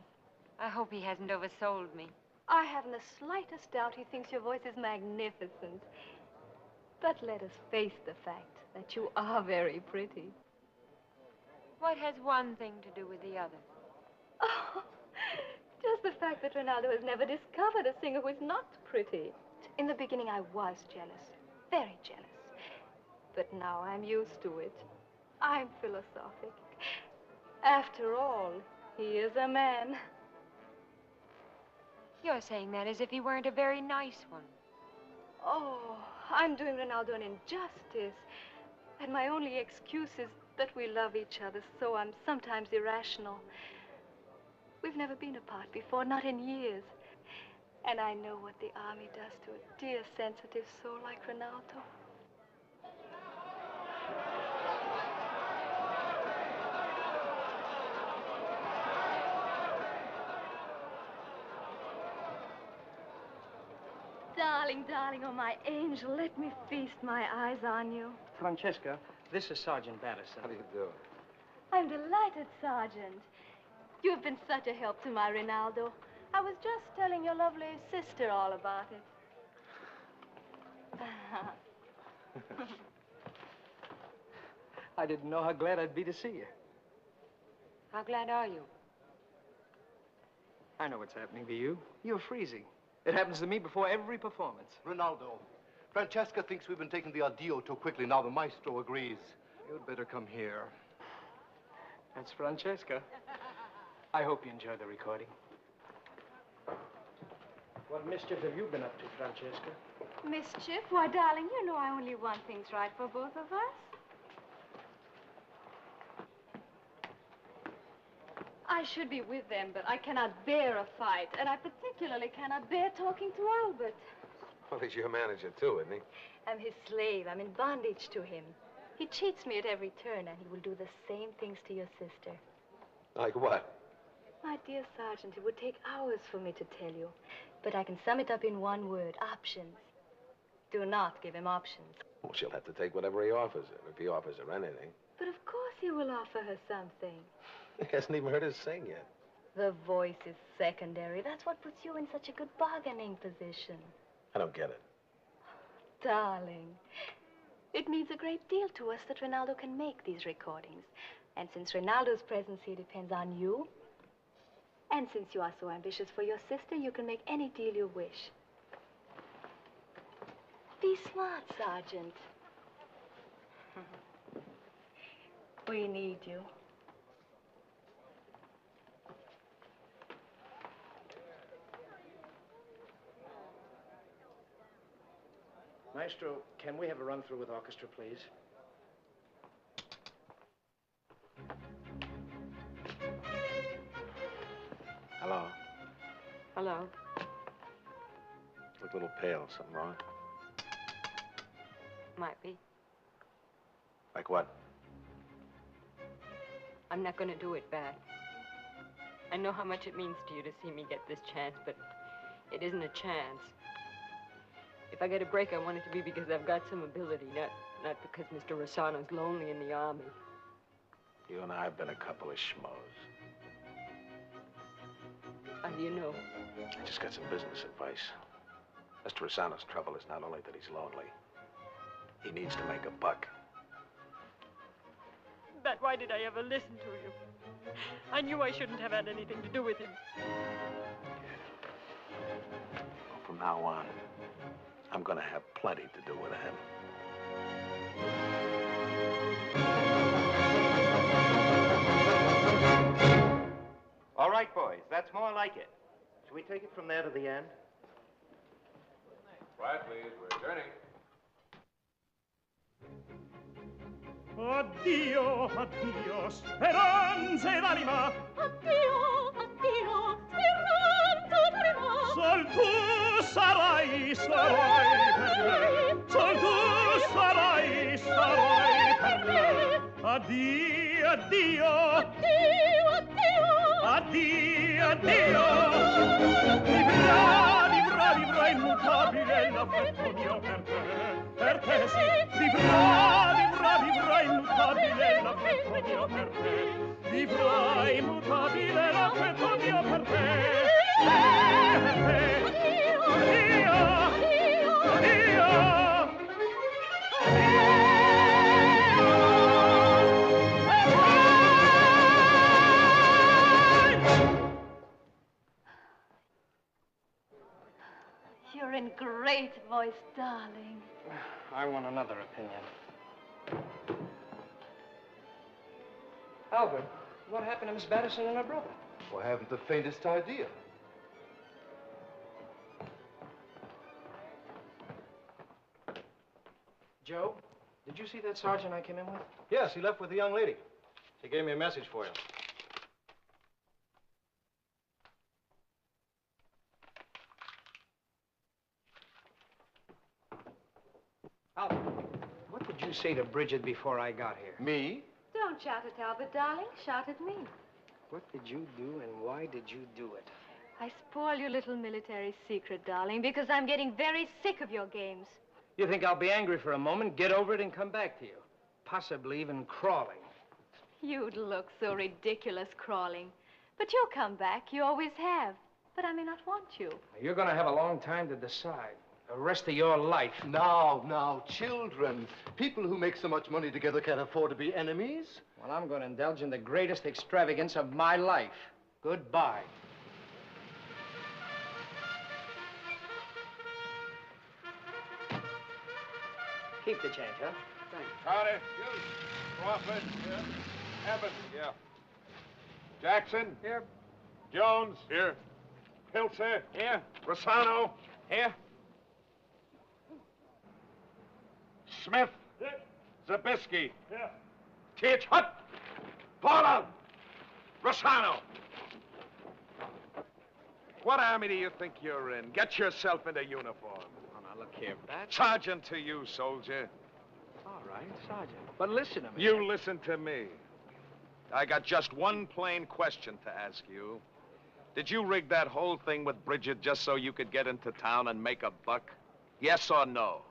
I hope he hasn't oversold me. I haven't the slightest doubt he thinks your voice is magnificent. But let us face the fact that you are very pretty. What has one thing to do with the other? Oh, just the fact that Renaldo has never discovered a singer who is not pretty. In the beginning, I was jealous, very jealous. But now I'm used to it. I'm philosophic. After all, he is a man. You're saying that as if he weren't a very nice one. Oh, I'm doing Renaldo an injustice. And my only excuse is that we love each other, so I'm sometimes irrational. We've never been apart before, not in years. And I know what the army does to a dear, sensitive soul like Renaldo. Darling, darling, oh, my angel, let me feast my eyes on you. Francesca, this is Sergeant Batterson. How do you do? I'm delighted, Sergeant. You've been such a help to my Renaldo. I was just telling your lovely sister all about it. I didn't know how glad I'd be to see you. How glad are you? I know what's happening to you. You're freezing. It happens to me before every performance. Renaldo, Francesca thinks we've been taking the addio too quickly. Now the maestro agrees. You'd better come here. That's Francesca. I hope you enjoyed the recording. What mischief have you been up to, Francesca? Mischief? Why, darling, you know I only want things right for both of us. I should be with them, but I cannot bear a fight, and I particularly cannot bear talking to Albert. Well, he's your manager, too, isn't he? I'm his slave. I'm in bondage to him. He cheats me at every turn, and he will do the same things to your sister. Like what? My dear Sergeant, it would take hours for me to tell you, but I can sum it up in one word: options. Do not give him options. Well, she'll have to take whatever he offers her, if he offers her anything. But of course he will offer her something. He hasn't even heard her sing yet. The voice is secondary. That's what puts you in such a good bargaining position. I don't get it. Darling, it means a great deal to us that Renaldo can make these recordings. And since Renaldo's presence here depends on you, and since you are so ambitious for your sister, you can make any deal you wish. Be smart, Sergeant. We need you. Maestro, can we have a run-through with orchestra, please? Hello. Hello. Look a little pale. Something wrong? Might be. Like what? I'm not going to do it bad. I know how much it means to you to see me get this chance, but it isn't a chance. If I get a break, I want it to be because I've got some ability, not because Mr. Rossano's lonely in the army. You and I have been a couple of schmoes. How do you know? I just got some business advice. Mr. Rossano's trouble is not only that he's lonely. He needs to make a buck. But why did I ever listen to you? I knew I shouldn't have had anything to do with him. Well, from now on, I'm gonna have plenty to do with him. All right, boys, that's more like it. Shall we take it from there to the end? Quiet, please. We're adjourning. Addio, addio, speranze d'anima. Addio, addio, speranza d'anima. Sol tu sarai, sarai per me. Sol tu sarai, sarai per me. Addio, addio. Addio, addio. Addio, addio. Vivrà immutabile l'affetto mio per te. Per te sì, vivrà immutabile l'affetto mio per te. Vivrà immutabile l'affetto mio per te. Addio, addio, addio. pure and great voice, darling. I want another opinion. Albert, what happened to Miss Batterson and her brother? Oh, I haven't the faintest idea. Joe, did you see that sergeant I came in with? Yes, he left with the young lady. She gave me a message for you. Albert, what did you say to Bridget before I got here? Me? Don't shout at Albert, darling. Shout at me. What did you do and why did you do it? I spoil your little military secret, darling, because I'm getting very sick of your games. You think I'll be angry for a moment, get over it, and come back to you? Possibly even crawling. You'd look so ridiculous crawling. But you'll come back. You always have. But I may not want you. You're going to have a long time to decide. The rest of your life. Now, children. People who make so much money together can't afford to be enemies. Well, I'm going to indulge in the greatest extravagance of my life. Goodbye. Keep the change, huh? Thanks. Carter. Crawford. Here. Evans. Yeah. Jackson. Here. Jones. Here. Pilzer. Here. Rossano. Here. Smith. Here. Zabisky. Here. Teach. Hut. Paula. Rossano. What army do you think you're in? Get yourself into uniform. Oh, now, look here, Bat. Sergeant to you, soldier. All right, Sergeant. But listen to me. You listen to me. I got just one plain question to ask you. Did you rig that whole thing with Bridget just so you could get into town and make a buck? Yes or no?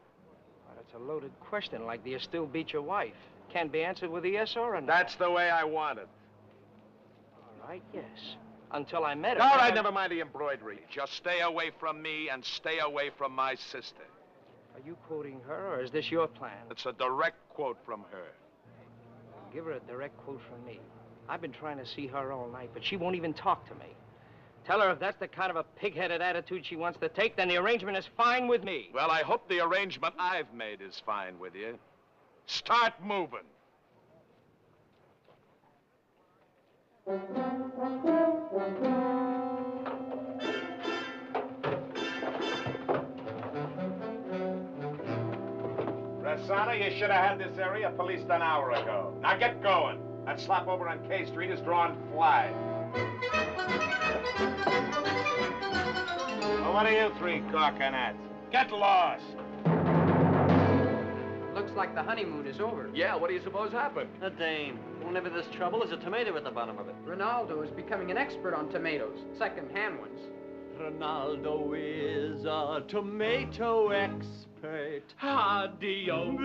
Well, that's a loaded question, like do you still beat your wife? Can't be answered with a yes or a no. That's the way I want it. All right, yes. Until I met her. All right, never mind the embroidery. Just stay away from me and stay away from my sister. Are you quoting her, or is this your plan? It's a direct quote from her. Give her a direct quote from me. I've been trying to see her all night, but she won't even talk to me. Tell her if that's the kind of a pig-headed attitude she wants to take, then the arrangement is fine with me. Well, I hope the arrangement I've made is fine with you. Start moving. Rossano, you should have had this area policed an hour ago. Now get going. That slop over on K Street is drawing flies. Well, what are you three gawking at? Get lost. Looks like the honeymoon is over. Yeah, what do you suppose happened? A dame. Whenever there's trouble, there's a tomato at the bottom of it. Renaldo is becoming an expert on tomatoes, second-hand ones. Renaldo is a tomato expert. Addio,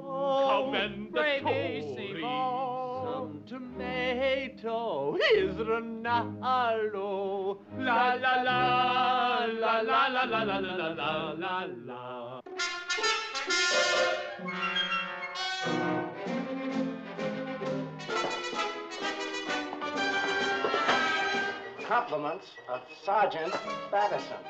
commendatori. Some tomato is Renaldo. La la la la la la la la la la la la. Compliments of Sergeant Batterson.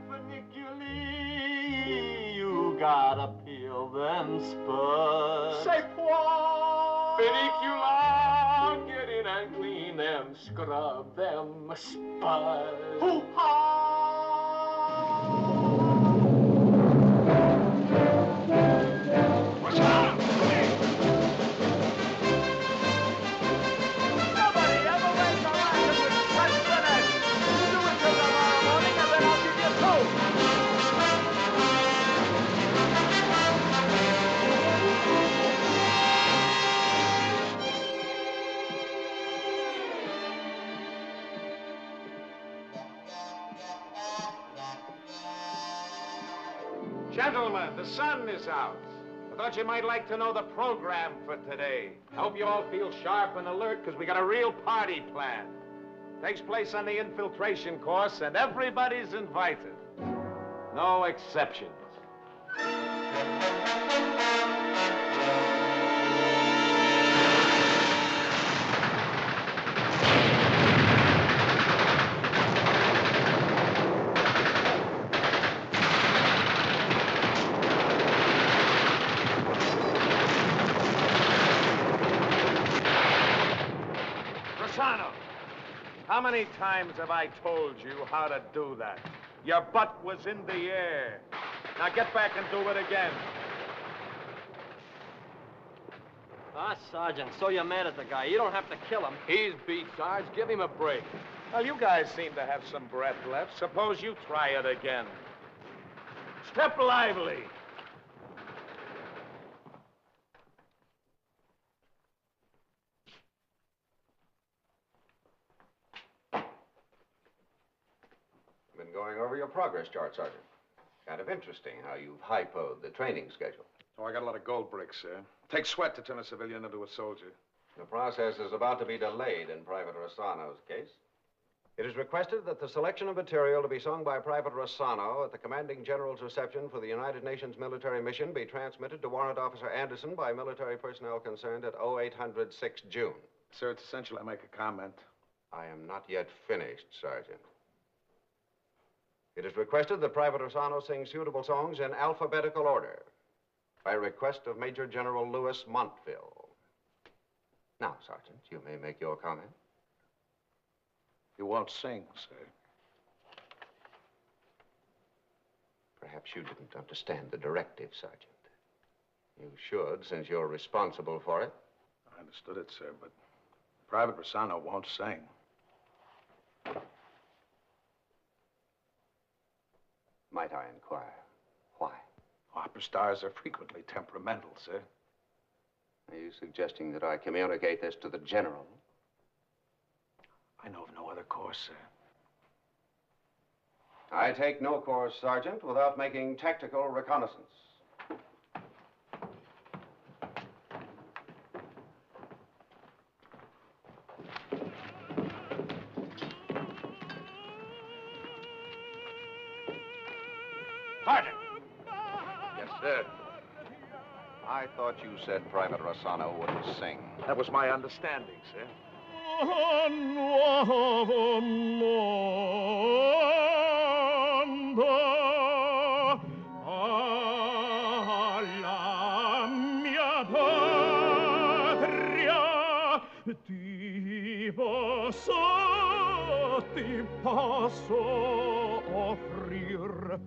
Funiculi, you gotta peel them spuds. Say what? Funicula, get in and clean them, scrub them spuds. Hoo-ha! Gentlemen, the sun is out. I thought you might like to know the program for today. I hope you all feel sharp and alert, because we got a real party planned. Takes place on the infiltration course, and everybody's invited. No exceptions. Rossano! How many times have I told you how to do that? Your butt was in the air. Now get back and do it again. Ah, Sergeant, so you're mad at the guy. You don't have to kill him. He's beat, Sarge. Give him a break. Well, you guys seem to have some breath left. Suppose you try it again. Step lively. Been going over your progress chart, Sergeant. Kind of interesting how you've hypoed the training schedule. Oh, I got a lot of gold bricks, sir. Takes sweat to turn a civilian into a soldier. The process is about to be delayed in Private Rossano's case. It is requested that the selection of material to be sung by Private Rossano at the Commanding General's reception for the United Nations military mission be transmitted to Warrant Officer Anderson by military personnel concerned at 0800 6 June. Sir, it's essential I make a comment. I am not yet finished, Sergeant. It is requested that Private Rossano sing suitable songs in alphabetical order by request of Major General Louis Montville. Now, Sergeant, you may make your comment. You won't sing, sir. Perhaps you didn't understand the directive, Sergeant. You should, since you're responsible for it. I understood it, sir, but Private Rossano won't sing. Might I inquire why? Opera stars are frequently temperamental, sir. Are you suggesting that I communicate this to the general? I know of no other course, sir. I take no course, Sergeant, without making tactical reconnaissance. Sergeant! Yes, sir. I thought you said Private Rossano wouldn't sing. That was my understanding, sir. Nuovo mondo alla mia patria ti posso offrir.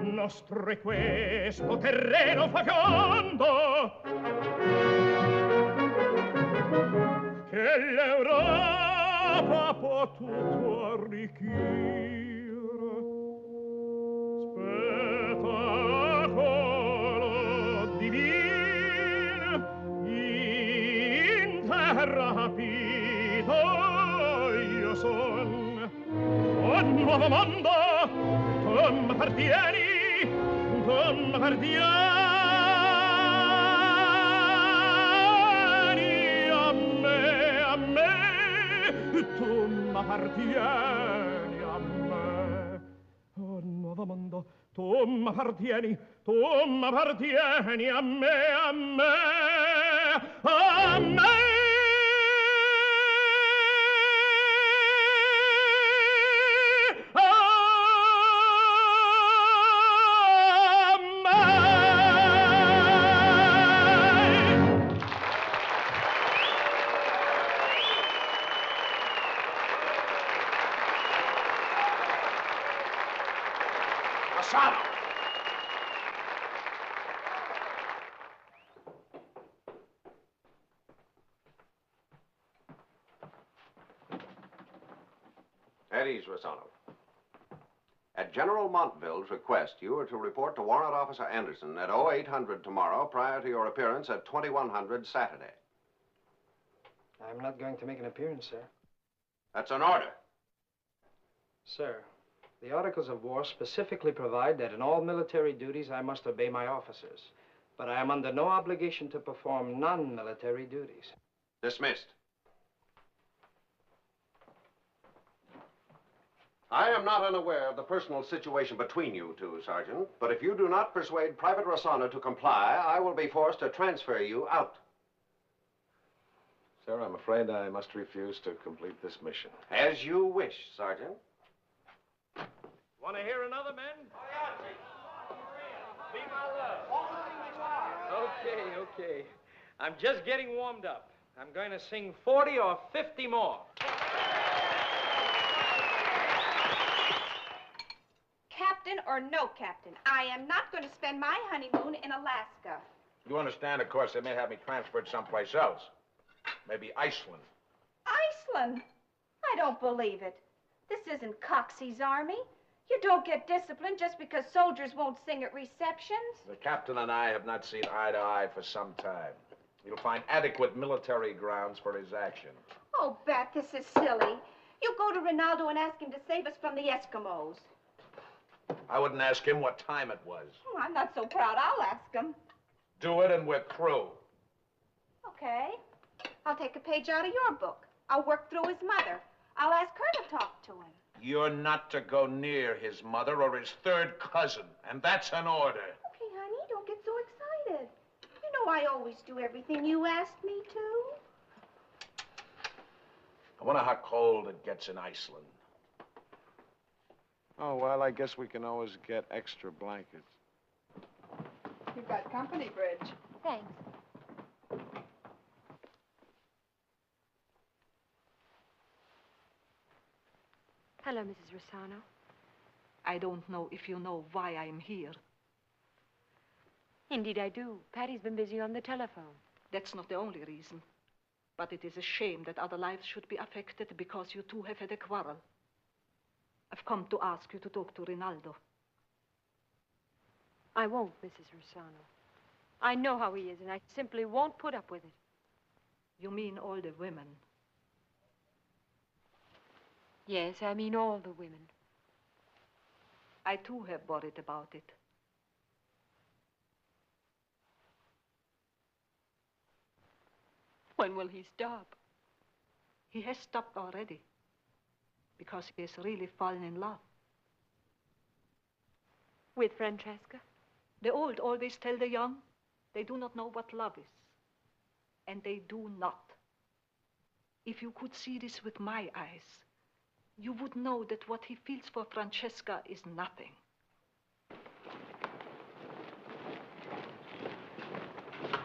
Nostro è questo terreno fecondo che l'Europa ha potuto arricchire. Spettacolo divino in terra rapito io son. O nuovo mondo, tu m'appartieni, tu m'appartieni. Tu m'appartieni a me, oh nuovo mondo, tu m'appartieni a me, a me, a me. At ease, Rossano. At General Montville's request, you are to report to Warrant Officer Anderson at 0800 tomorrow prior to your appearance at 2100 Saturday. I'm not going to make an appearance, sir. That's an order. Sir, the Articles of War specifically provide that in all military duties I must obey my officers. But I am under no obligation to perform non-military duties. Dismissed. I am not unaware of the personal situation between you two, Sergeant, but if you do not persuade Private Rossano to comply, I will be forced to transfer you out. Sir, I'm afraid I must refuse to complete this mission. As you wish, Sergeant. Want to hear another, men? Be my love. Okay. I'm just getting warmed up. I'm going to sing 40 or 50 more. Captain or no captain, I am not going to spend my honeymoon in Alaska. You understand, of course, they may have me transferred someplace else. Maybe Iceland. Iceland? I don't believe it. This isn't Coxey's army. You don't get disciplined just because soldiers won't sing at receptions. The captain and I have not seen eye to eye for some time. You'll find adequate military grounds for his action. Oh, Bat, this is silly. You go to Renaldo and ask him to save us from the Eskimos. I wouldn't ask him what time it was. Oh, I'm not so proud. I'll ask him. Do it and we're through. Okay. I'll take a page out of your book. I'll work through his mother. I'll ask her to talk to him. You're not to go near his mother or his third cousin, and that's an order. Okay, honey, don't get so excited. You know I always do everything you asked me to. I wonder how cold it gets in Iceland. Oh, well, I guess we can always get extra blankets. You've got company, Bridge. Thanks. Hello, Mrs. Rossano. I don't know if you know why I'm here. Indeed, I do. Patty's been busy on the telephone. That's not the only reason. But it is a shame that other lives should be affected because you two have had a quarrel. I've come to ask you to talk to Renaldo. I won't, Mrs. Rossano. I know how he is, and I simply won't put up with it. You mean all the women? Yes, I mean all the women. I, too, have worried about it. When will he stop? He has stopped already. Because he has really fallen in love. With Francesca? The old always tell the young they do not know what love is. And they do not. If you could see this with my eyes, you would know that what he feels for Francesca is nothing.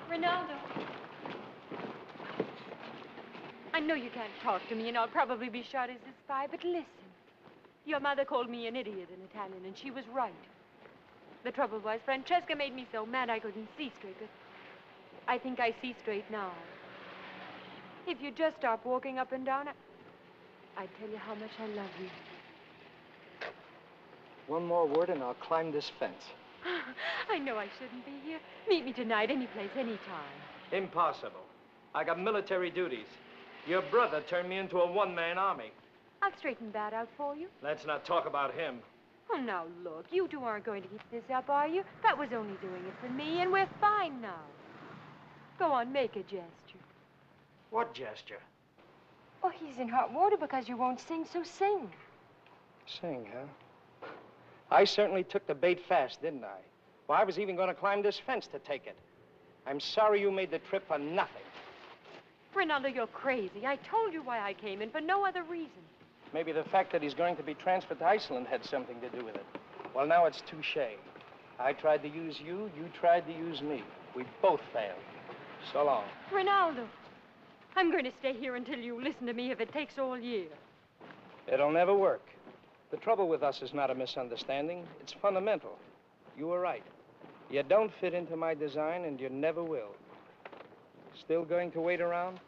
Renaldo. I know you can't talk to me, and I'll probably be shot as a spy, but listen. Your mother called me an idiot in Italian, and she was right. The trouble was, Francesca made me so mad I couldn't see straight, but I think I see straight now. If you just stop walking up and down, I'd tell you how much I love you. One more word and I'll climb this fence. I know I shouldn't be here. Meet me tonight, any place, any time. Impossible. I got military duties. Your brother turned me into a one-man army. I'll straighten that out for you. Let's not talk about him. Oh, now, look, you two aren't going to keep this up, are you? That was only doing it for me, and we're fine now. Go on, make a gesture. What gesture? Oh, he's in hot water because you won't sing, so sing. Sing, huh? I certainly took the bait fast, didn't I? Well, I was even going to climb this fence to take it. I'm sorry you made the trip for nothing. Renaldo, you're crazy. I told you why I came in, for no other reason. Maybe the fact that he's going to be transferred to Iceland had something to do with it. Well, now it's touche. I tried to use you, you tried to use me. We both failed. So long. Renaldo, I'm going to stay here until you listen to me if it takes all year. It'll never work. The trouble with us is not a misunderstanding. It's fundamental. You were right. You don't fit into my design, and you never will. Still going to wait around?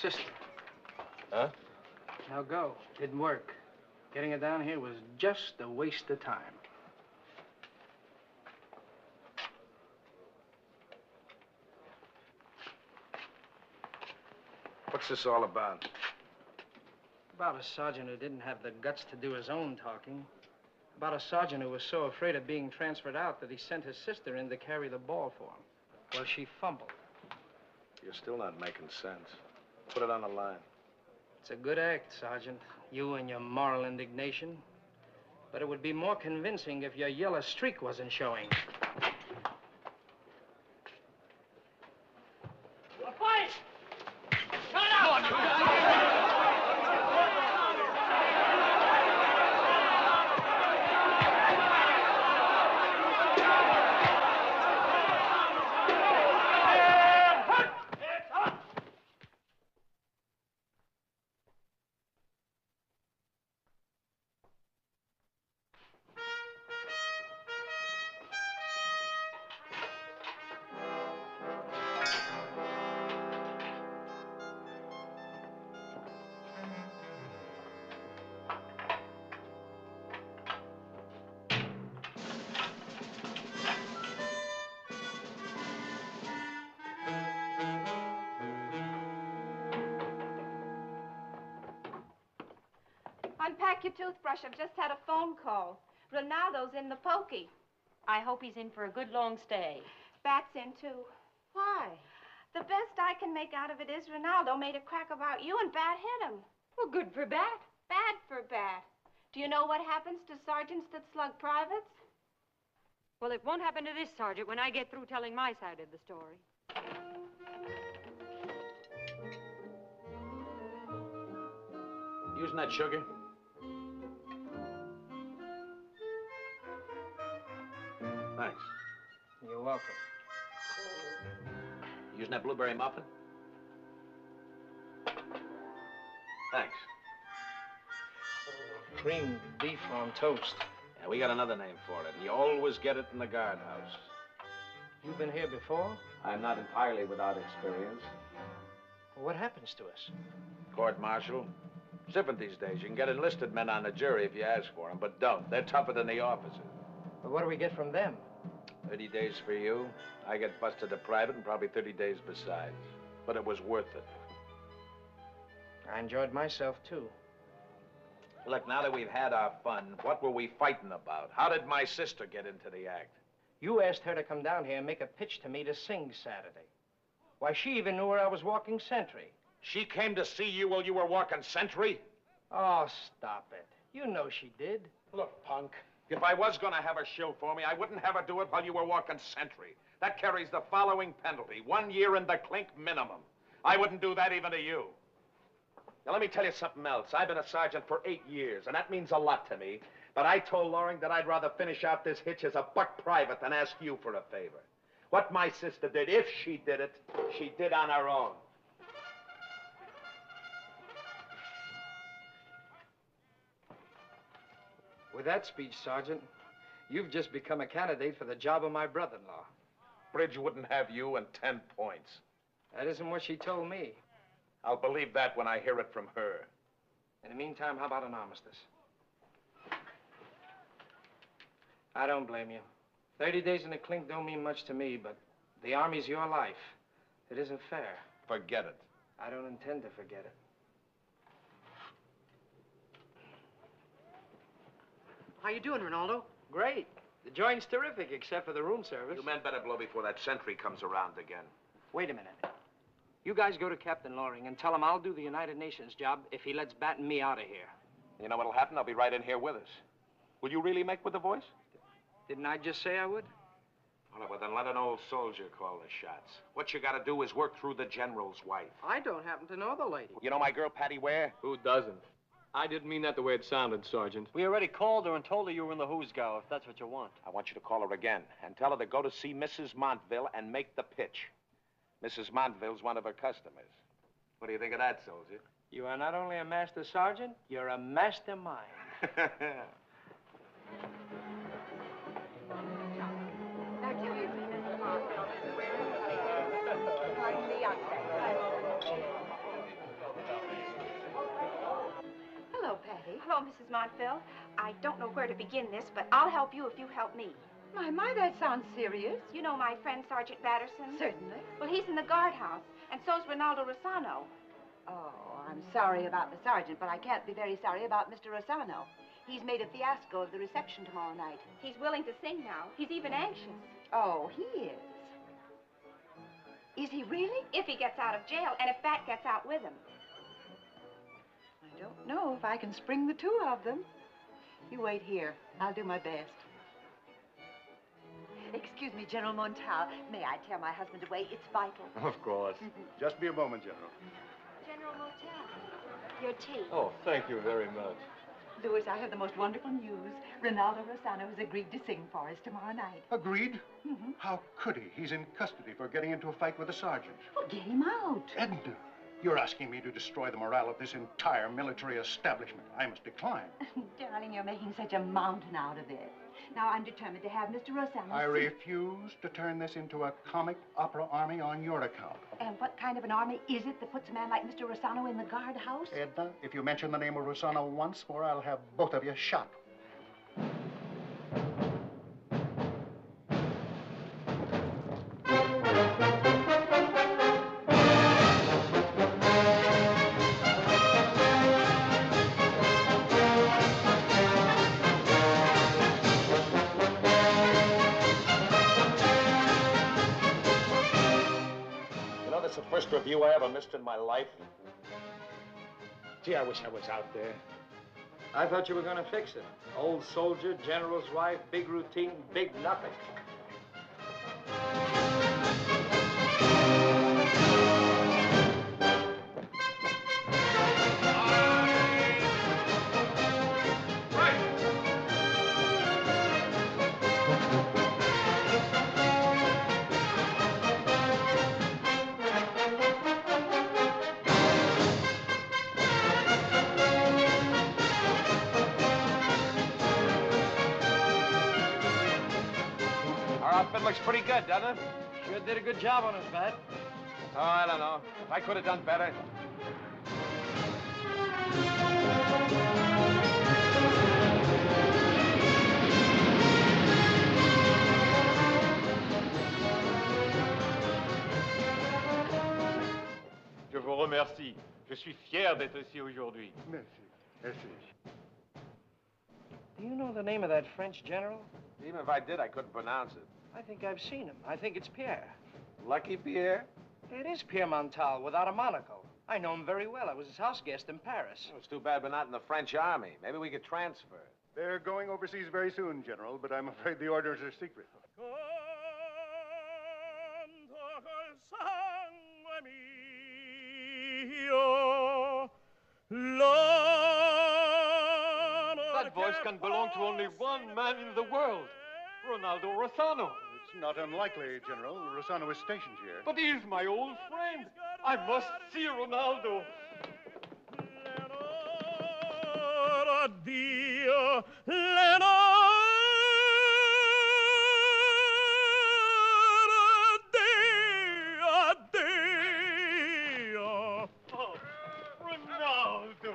sister. Huh? Now go. Didn't work. Getting her down here was just a waste of time. What's this all about? About a sergeant who didn't have the guts to do his own talking. About a sergeant who was so afraid of being transferred out that he sent his sister in to carry the ball for him. Well, she fumbled. You're still not making sense. Put it on the line. It's a good act, Sergeant. You and your moral indignation. But it would be more convincing if your yellow streak wasn't showing. Unpack your toothbrush. I've just had a phone call. Ronaldo's in the pokey. I hope he's in for a good long stay. Bat's in, too. Why? The best I can make out of it is Ronaldo made a crack about you and Bat hit him. Well, good for Bat. Bad for Bat. Do you know what happens to sergeants that slug privates? Well, it won't happen to this sergeant when I get through telling my side of the story. Using that sugar? Thanks. You're welcome. Using that blueberry muffin? Thanks. Creamed beef on toast. Yeah, we got another name for it. You always get it in the guardhouse. You've been here before? I'm not entirely without experience. Well, what happens to us? Court-martial. It's different these days. You can get enlisted men on the jury if you ask for them, but don't. They're tougher than the officers. But what do we get from them? 30 days for you. I get busted a private and probably 30 days besides. But it was worth it. I enjoyed myself, too. Look, now that we've had our fun, what were we fighting about? How did my sister get into the act? You asked her to come down here and make a pitch to me to sing Saturday. Why, she even knew where I was walking sentry. She came to see you while you were walking sentry? Oh, stop it. You know she did. Look, punk, if I was going to have her shill for me, I wouldn't have her do it while you were walking sentry. That carries the following penalty: 1 year in the clink minimum. I wouldn't do that even to you. Now, let me tell you something else. I've been a sergeant for 8 years, and that means a lot to me. But I told Loring that I'd rather finish out this hitch as a buck private than ask you for a favor. What my sister did, if she did it, she did on her own. With that speech, Sergeant, you've just become a candidate for the job of my brother-in-law. Bridge wouldn't have you and 10 points. That isn't what she told me. I'll believe that when I hear it from her. In the meantime, how about an armistice? I don't blame you. 30 days in the clink don't mean much to me, but the Army's your life. It isn't fair. Forget it. I don't intend to forget it. How you doing, Renaldo? Great. The joint's terrific, except for the room service. You men better blow before that sentry comes around again. Wait a minute. You guys go to Captain Loring and tell him I'll do the United Nations job if he lets Bat and me out of here. You know what'll happen? I'll be right in here with us. Will you really make with the voice? Didn't I just say I would? Well, then let an old soldier call the shots. What you gotta do is work through the general's wife. I don't happen to know the lady. You know my girl, Patty Ware? Who doesn't? I didn't mean that the way it sounded, Sergeant. We already called her and told her you were in the Hoosgow, if that's what you want. I want you to call her again and tell her to go to see Mrs. Montville and make the pitch. Mrs. Montville's one of her customers. What do you think of that, soldier? You are not only a master sergeant, you're a mastermind. Betty. Hello, Mrs. Montville. I don't know where to begin this, but I'll help you if you help me. My, that sounds serious. You know my friend Sergeant Batterson? Certainly. Well, he's in the guardhouse, and so's Renaldo Rossano. Oh, I'm sorry about the sergeant, but I can't be very sorry about Mr. Rossano. He's made a fiasco of the reception tomorrow night. He's willing to sing now. He's even anxious. Oh, he is. Is he really? If he gets out of jail, and if Bat gets out with him. I don't know if I can spring the two of them. You wait here. I'll do my best. Excuse me, General Montal. May I tell my husband to wait? It's vital. Of course. Just be a moment, General. General Montal, your tea. Oh, thank you very much. Louis, I have the most wonderful news. Renaldo Rossano has agreed to sing for us tomorrow night. Agreed? How could he? He's in custody for getting into a fight with a sergeant. Well, get him out. Edna, you're asking me to destroy the morale of this entire military establishment. I must decline. Darling, you're making such a mountain out of it. Now, I'm determined to have Mr. Rossano I sing. refuse to turn this into a comic opera army on your account. And what kind of an army is it that puts a man like Mr. Rossano in the guardhouse? Edna, if you mention the name of Rossano once more, I'll have both of you shot. That's the first review I ever missed in my life. Gee, I wish I was out there. I thought you were going to fix it. Old soldier, general's wife, big routine, big nothing. It looks pretty good, doesn't it? Sure did a good job on us, Bat. Oh, I don't know. If I could have done better. Je vous remercie. Je suis fier d'être ici aujourd'hui. Merci. Merci. Do you know the name of that French general? Even if I did, I couldn't pronounce it. I think I've seen him. I think it's Pierre. Lucky Pierre? It is Pierre Montal without a monocle. I know him very well. I was his house guest in Paris. It's too bad we're not in the French army. Maybe we could transfer. They're going overseas very soon, General, but I'm afraid the orders are secret. That voice can belong to only one man in the world, Renaldo Rossano. It's not unlikely, General. Rossano is stationed here. But he is my old friend. I must see Renaldo. Addio, Oh, Renaldo.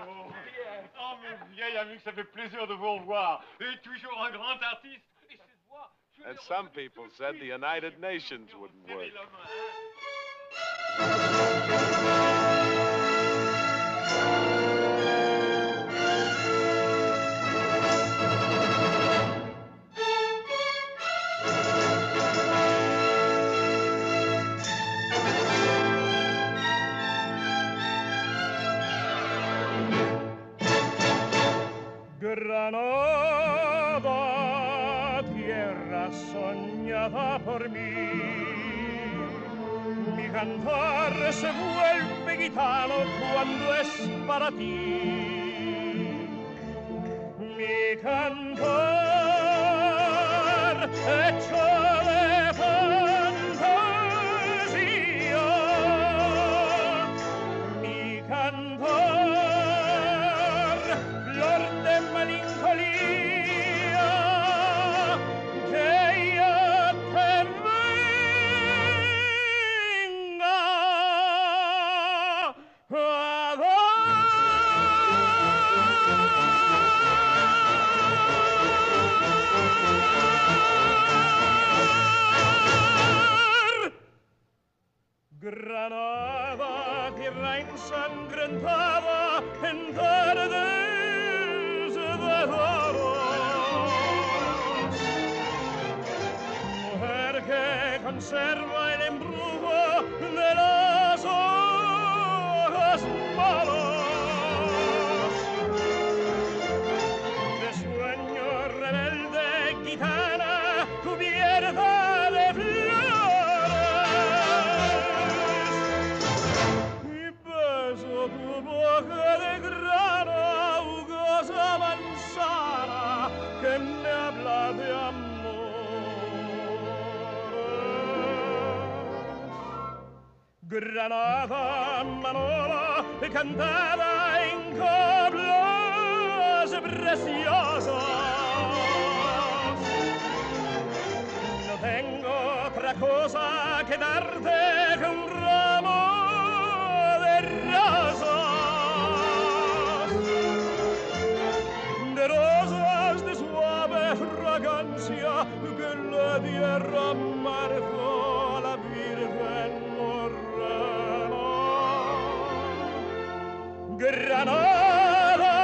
Oh, mon vieil ami, ça fait plaisir de vous revoir. Et toujours un grand artiste. Et cette voix... And some people said the United Nations wouldn't work. Granada, tierra soñada por mí, mi cantar se vuelve gitano cuando es para ti. Mi cantar hecho de fantasía, mi cantar flor de melancolía que ya te venga a dar. conserva el embrujo de las hojas malas. De sueño rebelde, gitana, cubierta de flores. Y beso tu boca de grana, jugosa manzana, que me habla de Granada, Manola, cantada en coplas preciosas. No tengo otra cosa que darte que un ramo de rosas de suave fragancia que le diera marzo a la Virgen Morena. Granada,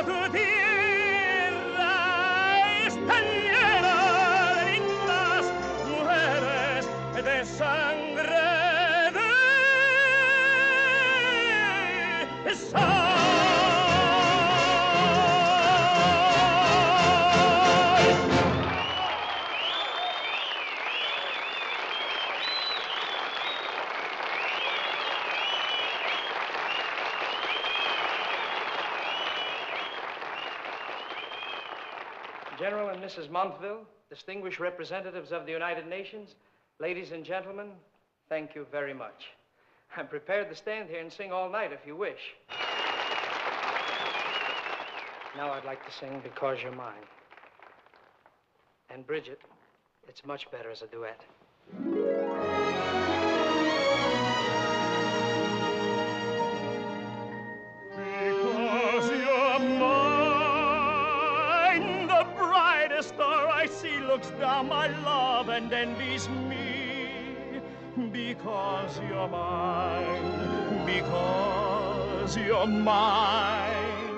tu tierra está llena de lindas mujeres de sangre de sal. General and Mrs. Montville, distinguished representatives of the United Nations, ladies and gentlemen, thank you very much. I'm prepared to stand here and sing all night if you wish. Now I'd like to sing Because You're Mine. And Bridget, it's much better as a duet. Because you're mine, the brightest star I see looks down my love and envies me. Because you're mine, because you're mine.